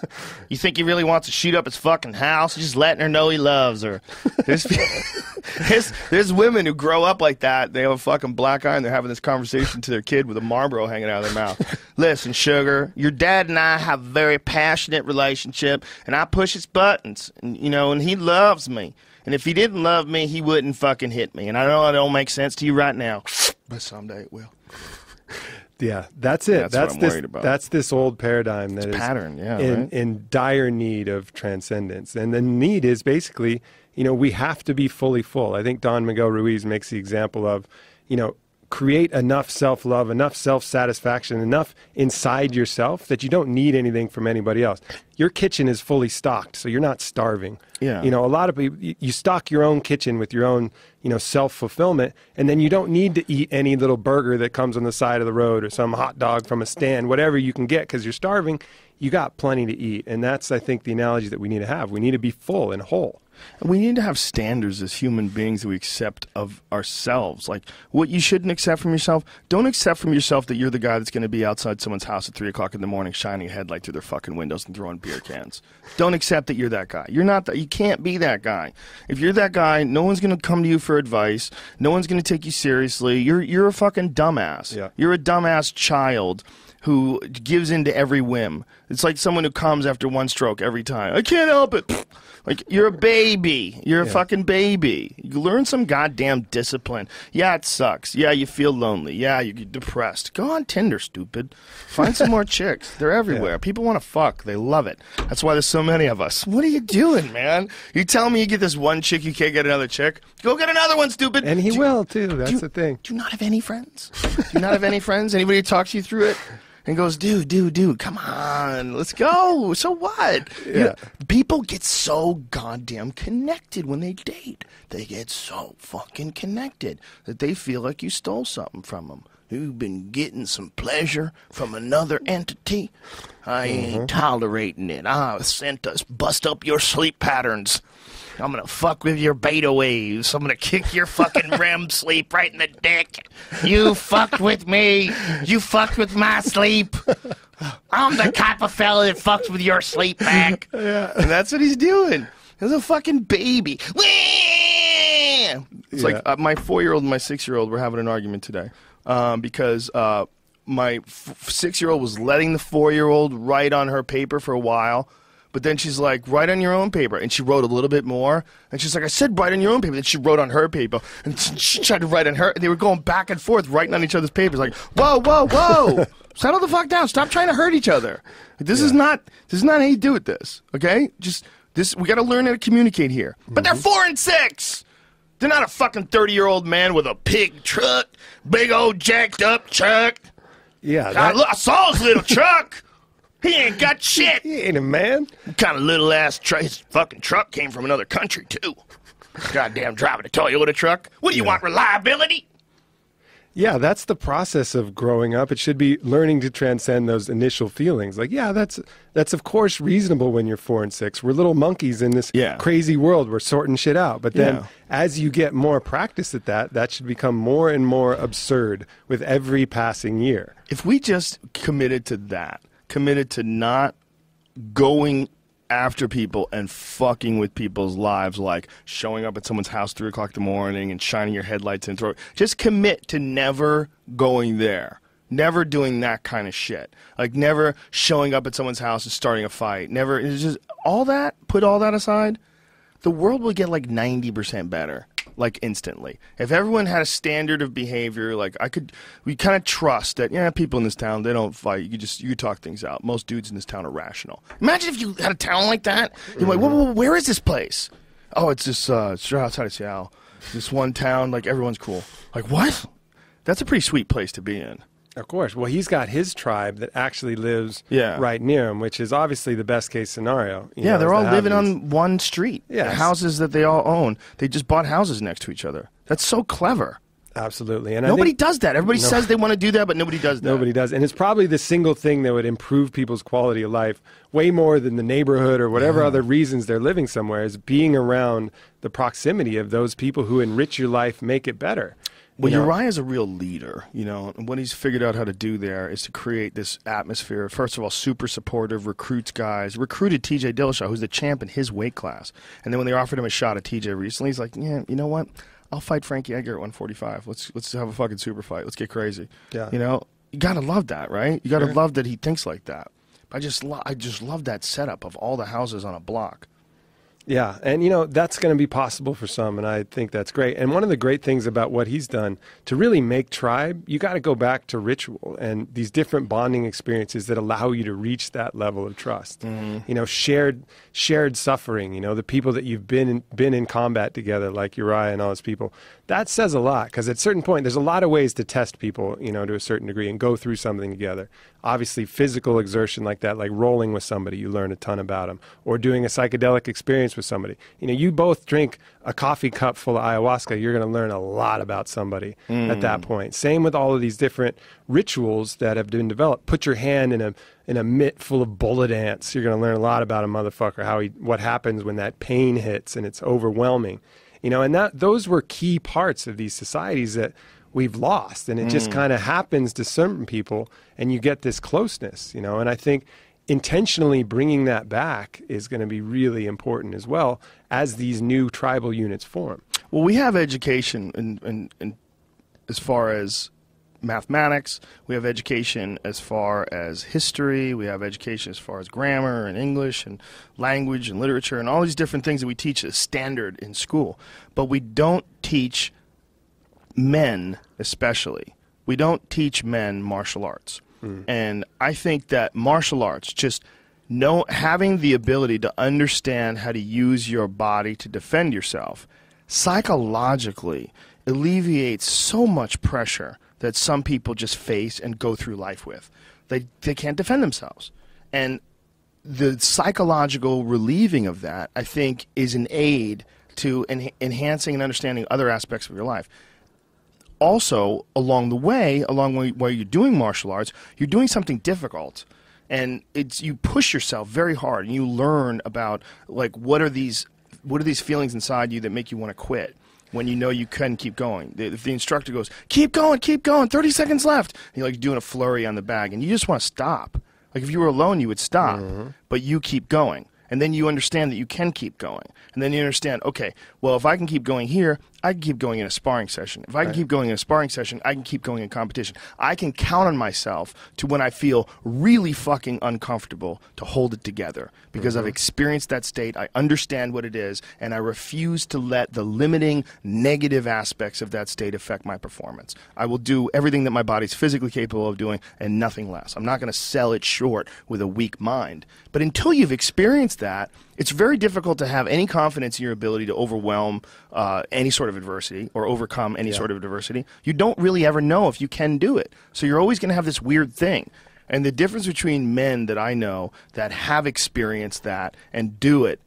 You think he really wants to shoot up his fucking house? He's just letting her know he loves her. There's women who grow up like that. They have a fucking black eye and they're having this conversation to their kid with a Marlboro hanging out of their mouth. Listen, sugar, your dad and I have a very passionate relationship, and I push his buttons, and he loves me. And if he didn't love me, he wouldn't fucking hit me. And I know it don't make sense to you right now, but someday it will. Yeah, that's it. That's what I'm worried about. That's this old paradigm that It's is pattern, yeah, in, right? in dire need of transcendence. And the need is basically, we have to be fully full. I think Don Miguel Ruiz makes the example of, create enough self-love, enough self-satisfaction, enough inside yourself that you don't need anything from anybody else. Your kitchen is fully stocked, so you're not starving. Yeah. A lot of people, you stock your own kitchen with your own, self-fulfillment, and then you don't need to eat any little burger that comes on the side of the road or some hot dog from a stand, whatever you can get, because you're starving. You got plenty to eat, and that's, I think, the analogy that we need to have. We need to be full and whole. We need to have standards as human beings that we accept of ourselves. Like, what you shouldn't accept from yourself, don't accept from yourself that you're the guy that's going to be outside someone's house at 3 o'clock in the morning shining a headlight through their fucking windows and throwing beer cans. Don't accept that you're that guy. You're not that. You can't be that guy. If you're that guy, no one's going to come to you for advice. No one's going to take you seriously. You're a fucking dumbass. Yeah. You're a dumbass child who gives in to every whim. It's like someone who comes after one stroke every time. I can't help it. Like, you're a baby. You're a fucking baby. You learn some goddamn discipline. Yeah, it sucks. Yeah, you feel lonely. Yeah, you get depressed. Go on Tinder, stupid. Find some more chicks. They're everywhere. People want to fuck. They love it. That's why there's so many of us. What are you doing, man? You tell me you get this one chick, you can't get another chick? Go get another one, stupid. And he will, too. That's the thing. Do you not have any friends? Do you not have any friends? Anybody who talks you through it? And goes, dude, come on, let's go. So what? Yeah. People get so goddamn connected when they date. They get so fucking connected that they feel like you stole something from them. You've been getting some pleasure from another entity. I ain't tolerating it. Sent us bust up your sleep patterns. I'm gonna fuck with your beta waves. I'm gonna kick your fucking REM sleep right in the dick. You fucked with me. You fucked with my sleep. I'm the type of fella that fucks with your sleep back. Yeah. And that's what he's doing. He's a fucking baby. It's like my 4-year-old and my 6-year-old were having an argument today because my 6-year-old was letting the 4-year-old write on her paper for a while. But then she's like, write on your own paper. And she wrote a little bit more. And she's like, I said write on your own paper. Then she wrote on her paper. And she tried to write on her. And they were going back and forth, writing on each other's papers. Like, whoa. Settle the fuck down. Stop trying to hurt each other. This is not how you do it this. Okay? We got to learn how to communicate here. But they're 4 and 6. They're not a fucking 30-year-old man with a pig truck. Big old jacked up truck. Yeah. I saw his little truck. He ain't got shit. He ain't a man. What kind of little ass his fucking truck came from another country too. Goddamn driving a Toyota truck. What do you want, reliability? Yeah, that's the process of growing up. It should be learning to transcend those initial feelings. Like, yeah, that's of course reasonable when you're 4 and 6. We're little monkeys in this crazy world. We're sorting shit out. But then as you get more practice at that should become more and more absurd with every passing year. If we just committed to not going after people and fucking with people's lives, like showing up at someone's house 3 o'clock in the morning and shining your headlights and just commit to never going there. Never doing that kind of shit. Like never showing up at someone's house and starting a fight. Never, it's just all that, put all that aside, the world will get like 90% better. Like instantly. If everyone had a standard of behavior, like we kind of trust that, people in this town, they don't fight. You could talk things out. Most dudes in this town are rational. Imagine if you had a town like that. You're like, where is this place? Oh, it's just it's right outside of Seattle. This one town, like everyone's cool. Like what? That's a pretty sweet place to be in. Of course. Well, he's got his tribe that actually lives right near him, which is obviously the best case scenario. They're all living on one street. Yeah, houses that they all own. They just bought houses next to each other. That's so clever. Absolutely. And nobody does that. Everybody says they want to do that, but nobody does that. Nobody does. And it's probably the single thing that would improve people's quality of life way more than the neighborhood or whatever other reasons they're living somewhere, is being around the proximity of those people who enrich your life, make it better. Well, Uriah's a real leader, and what he's figured out how to do there is to create this atmosphere. First of all, super supportive, recruits guys. Recruited TJ Dillashaw, who's the champ in his weight class. And then when they offered him a shot at TJ recently, he's like, yeah, you know what? I'll fight Frankie Edgar at 145. Let's have a fucking super fight. Let's get crazy. Yeah. You got to love that, right? You got to love that he thinks like that. I just love that setup of all the houses on a block. Yeah, and that's going to be possible for some, and I think that's great. And one of the great things about what he's done to really make tribe, you got to go back to ritual and these different bonding experiences that allow you to reach that level of trust. Shared suffering. The people that you've been in combat together, like Uriah and all his people. That says a lot, because at a certain point, there's a lot of ways to test people, to a certain degree, and go through something together. Obviously, physical exertion like that, like rolling with somebody, you learn a ton about them, or doing a psychedelic experience with somebody. You both drink a coffee cup full of ayahuasca, you're going to learn a lot about somebody at that point. Same with all of these different rituals that have been developed. Put your hand in a mitt full of bullet ants. You're going to learn a lot about a motherfucker, what happens when that pain hits and it's overwhelming. And those were key parts of these societies that we've lost, and it just kind of happens to certain people, and you get this closeness, and I think intentionally bringing that back is going to be really important as well as these new tribal units form. Well, we have education in as far as mathematics, we have education as far as history, we have education as far as grammar and English and language and literature and all these different things that we teach as standard in school. But we don't teach men, especially. We don't teach men martial arts. And I think that martial arts, just having the ability to understand how to use your body to defend yourself, psychologically alleviates so much pressure that some people just face and go through life with. They can't defend themselves. And the psychological relieving of that, I think, is an aid to enhancing and understanding other aspects of your life. Also, along the way, while you're doing martial arts, you're doing something difficult. And you push yourself very hard, and you learn about, like, what are these feelings inside you that make you want to quit when you know you can keep going. If the instructor goes, keep going, 30 seconds left, and you're like doing a flurry on the bag, and you just want to stop. Like, if you were alone, you would stop, but you keep going. And then you understand that you can keep going. And then you understand, okay, well, if I can keep going here, I can keep going in a sparring session. If I can keep going in a sparring session, I can keep going in competition. I can count on myself to, when I feel really fucking uncomfortable, to hold it together. Because I've experienced that state, I understand what it is, and I refuse to let the limiting negative aspects of that state affect my performance. I will do everything that my body's physically capable of doing and nothing less. I'm not going to sell it short with a weak mind. But until you've experienced that, it's very difficult to have any confidence in your ability to overwhelm any sort of adversity or overcome any sort of adversity. You don't really ever know if you can do it. So you're always going to have this weird thing. And the difference between men that I know that have experienced that and do it,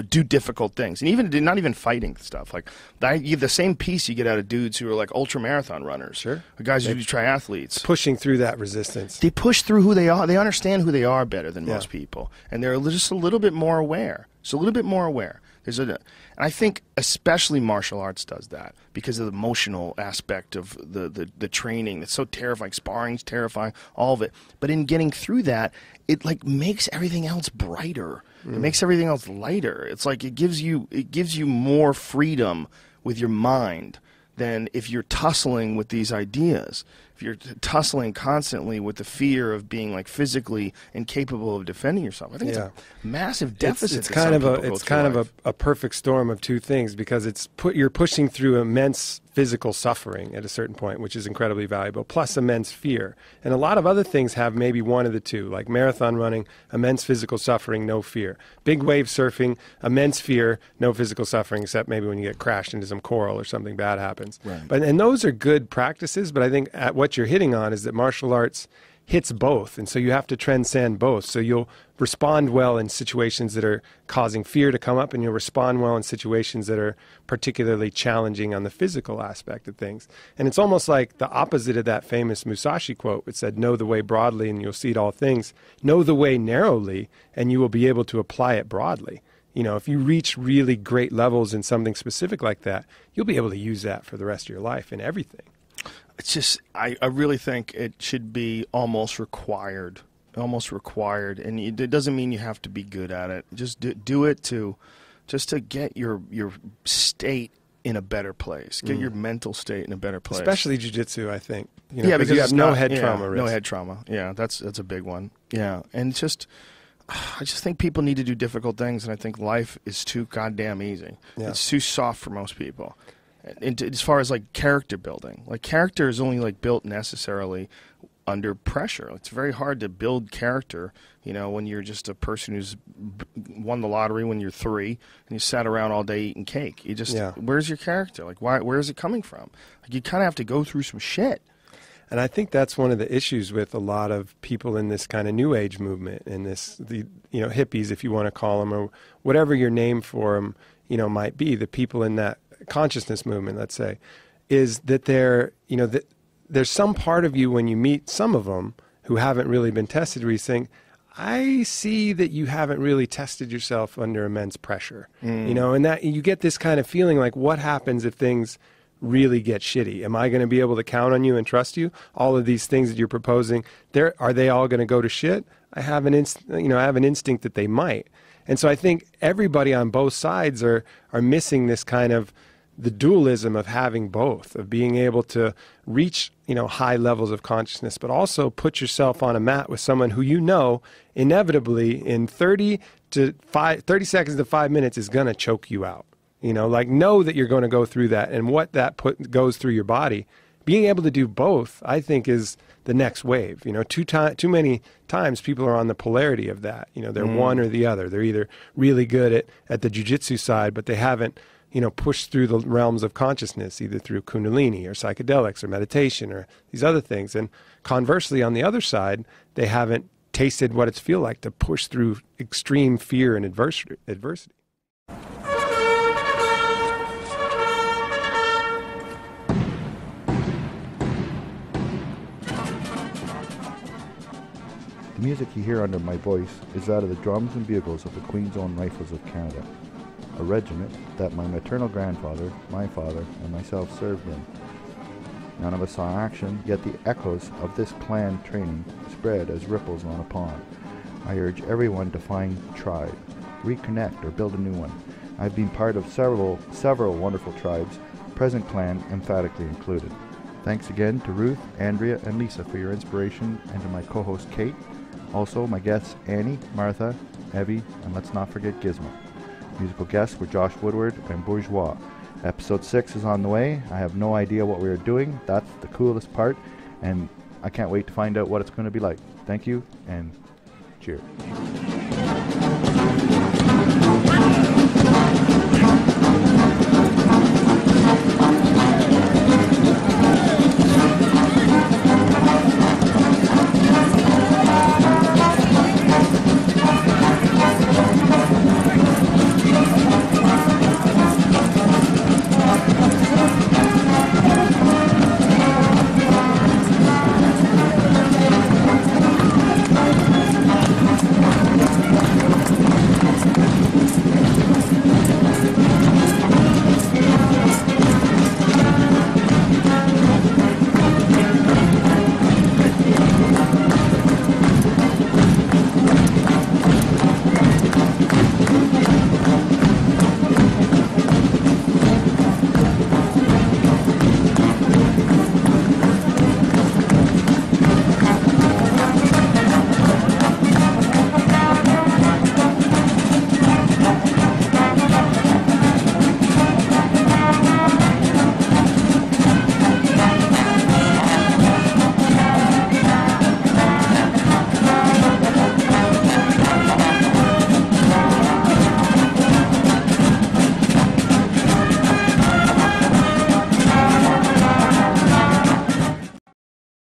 do difficult things, and even not even fighting stuff. Like the same piece you get out of dudes who are like ultra marathon runners, the guys who do triathletes, pushing through that resistance. They push through who they are. They understand who they are better than most people, and they're just a little bit more aware. So a little bit more aware. And I think especially martial arts does that because of the emotional aspect of the training. It's so terrifying. Sparring's terrifying, all of it. But in getting through that, it like makes everything else brighter. It makes everything else lighter. It's like it gives you more freedom with your mind than if you're tussling with these ideas. If you're tussling constantly with the fear of being like physically incapable of defending yourself, I think it's a massive deficit. It's kind of a perfect storm of two things, because you're pushing through immense physical suffering at a certain point, which is incredibly valuable, plus immense fear. And a lot of other things have maybe one of the two, like marathon running, immense physical suffering, no fear. Big wave surfing, immense fear, no physical suffering, except maybe when you get crashed into some coral or something bad happens. Right. And those are good practices, but I think what you're hitting on is that martial arts hits both, and so you have to transcend both. So you'll respond well in situations that are causing fear to come up, and you'll respond well in situations that are particularly challenging on the physical aspect of things. And it's almost like the opposite of that famous Musashi quote, which said, know the way broadly and you'll see all things. Know the way narrowly and you will be able to apply it broadly. If you reach really great levels in something specific like that, you'll be able to use that for the rest of your life in everything. It's just, I really think it should be almost required. And it doesn't mean you have to be good at it. Just do it to get your state in a better place. Get your mental state in a better place. Especially jiu-jitsu, I think. Because you have no head trauma risk. No head trauma. Yeah, that's a big one. Yeah, and just I just think people need to do difficult things, and I think life is too goddamn easy. Yeah. It's too soft for most people. And as far as like character building, like character is only like built necessarily under pressure. It's very hard to build character, you know, when you're just a person who's won the lottery when you're 3 and you sat around all day eating cake. You just, where's your character? Like, where is it coming from? Like, you kind of have to go through some shit. And I think that's one of the issues with a lot of people in this kind of new age movement, and hippies, if you want to call them, or whatever your name for them, might be, the people in that consciousness movement, let's say, is that there's some part of you when you meet some of them who haven't really been tested where you think, I see that you haven't really tested yourself under immense pressure, and that you get this kind of feeling like, what happens if things really get shitty? Am I going to be able to count on you and trust you? All of these things that you're proposing, are they all going to go to shit? I have an instinct that they might. And so I think everybody on both sides are missing this kind of the dualism of having both, of being able to reach, high levels of consciousness, but also put yourself on a mat with someone who inevitably in 30 seconds to 5 minutes is going to choke you out. Know that you're going to go through that, and what that goes through your body. Being able to do both, I think, is the next wave. Too many times people are on the polarity of that. They're one or the other. They're either really good at the jiu-jitsu side, but they haven't, pushed through the realms of consciousness, either through Kundalini or psychedelics or meditation or these other things. And conversely, on the other side, they haven't tasted what it's feel like to push through extreme fear and adversity. The music you hear under my voice is that of the drums and bugles of the Queen's Own Rifles of Canada, a regiment that my maternal grandfather, my father, and myself served in. None of us saw action, yet the echoes of this clan training spread as ripples on a pond. I urge everyone to find tribe, reconnect, or build a new one. I've been part of several wonderful tribes, present clan emphatically included. Thanks again to Ruth, Andrea, and Lisa for your inspiration, and to my co-host Kate. Also, my guests Annie, Martha, Evie, and let's not forget Gizmo. Musical guests were Josh Woodward and Bourgeois. Episode 6 is on the way. I have no idea what we are doing. That's the coolest part, and I can't wait to find out what it's going to be like. Thank you, and cheers.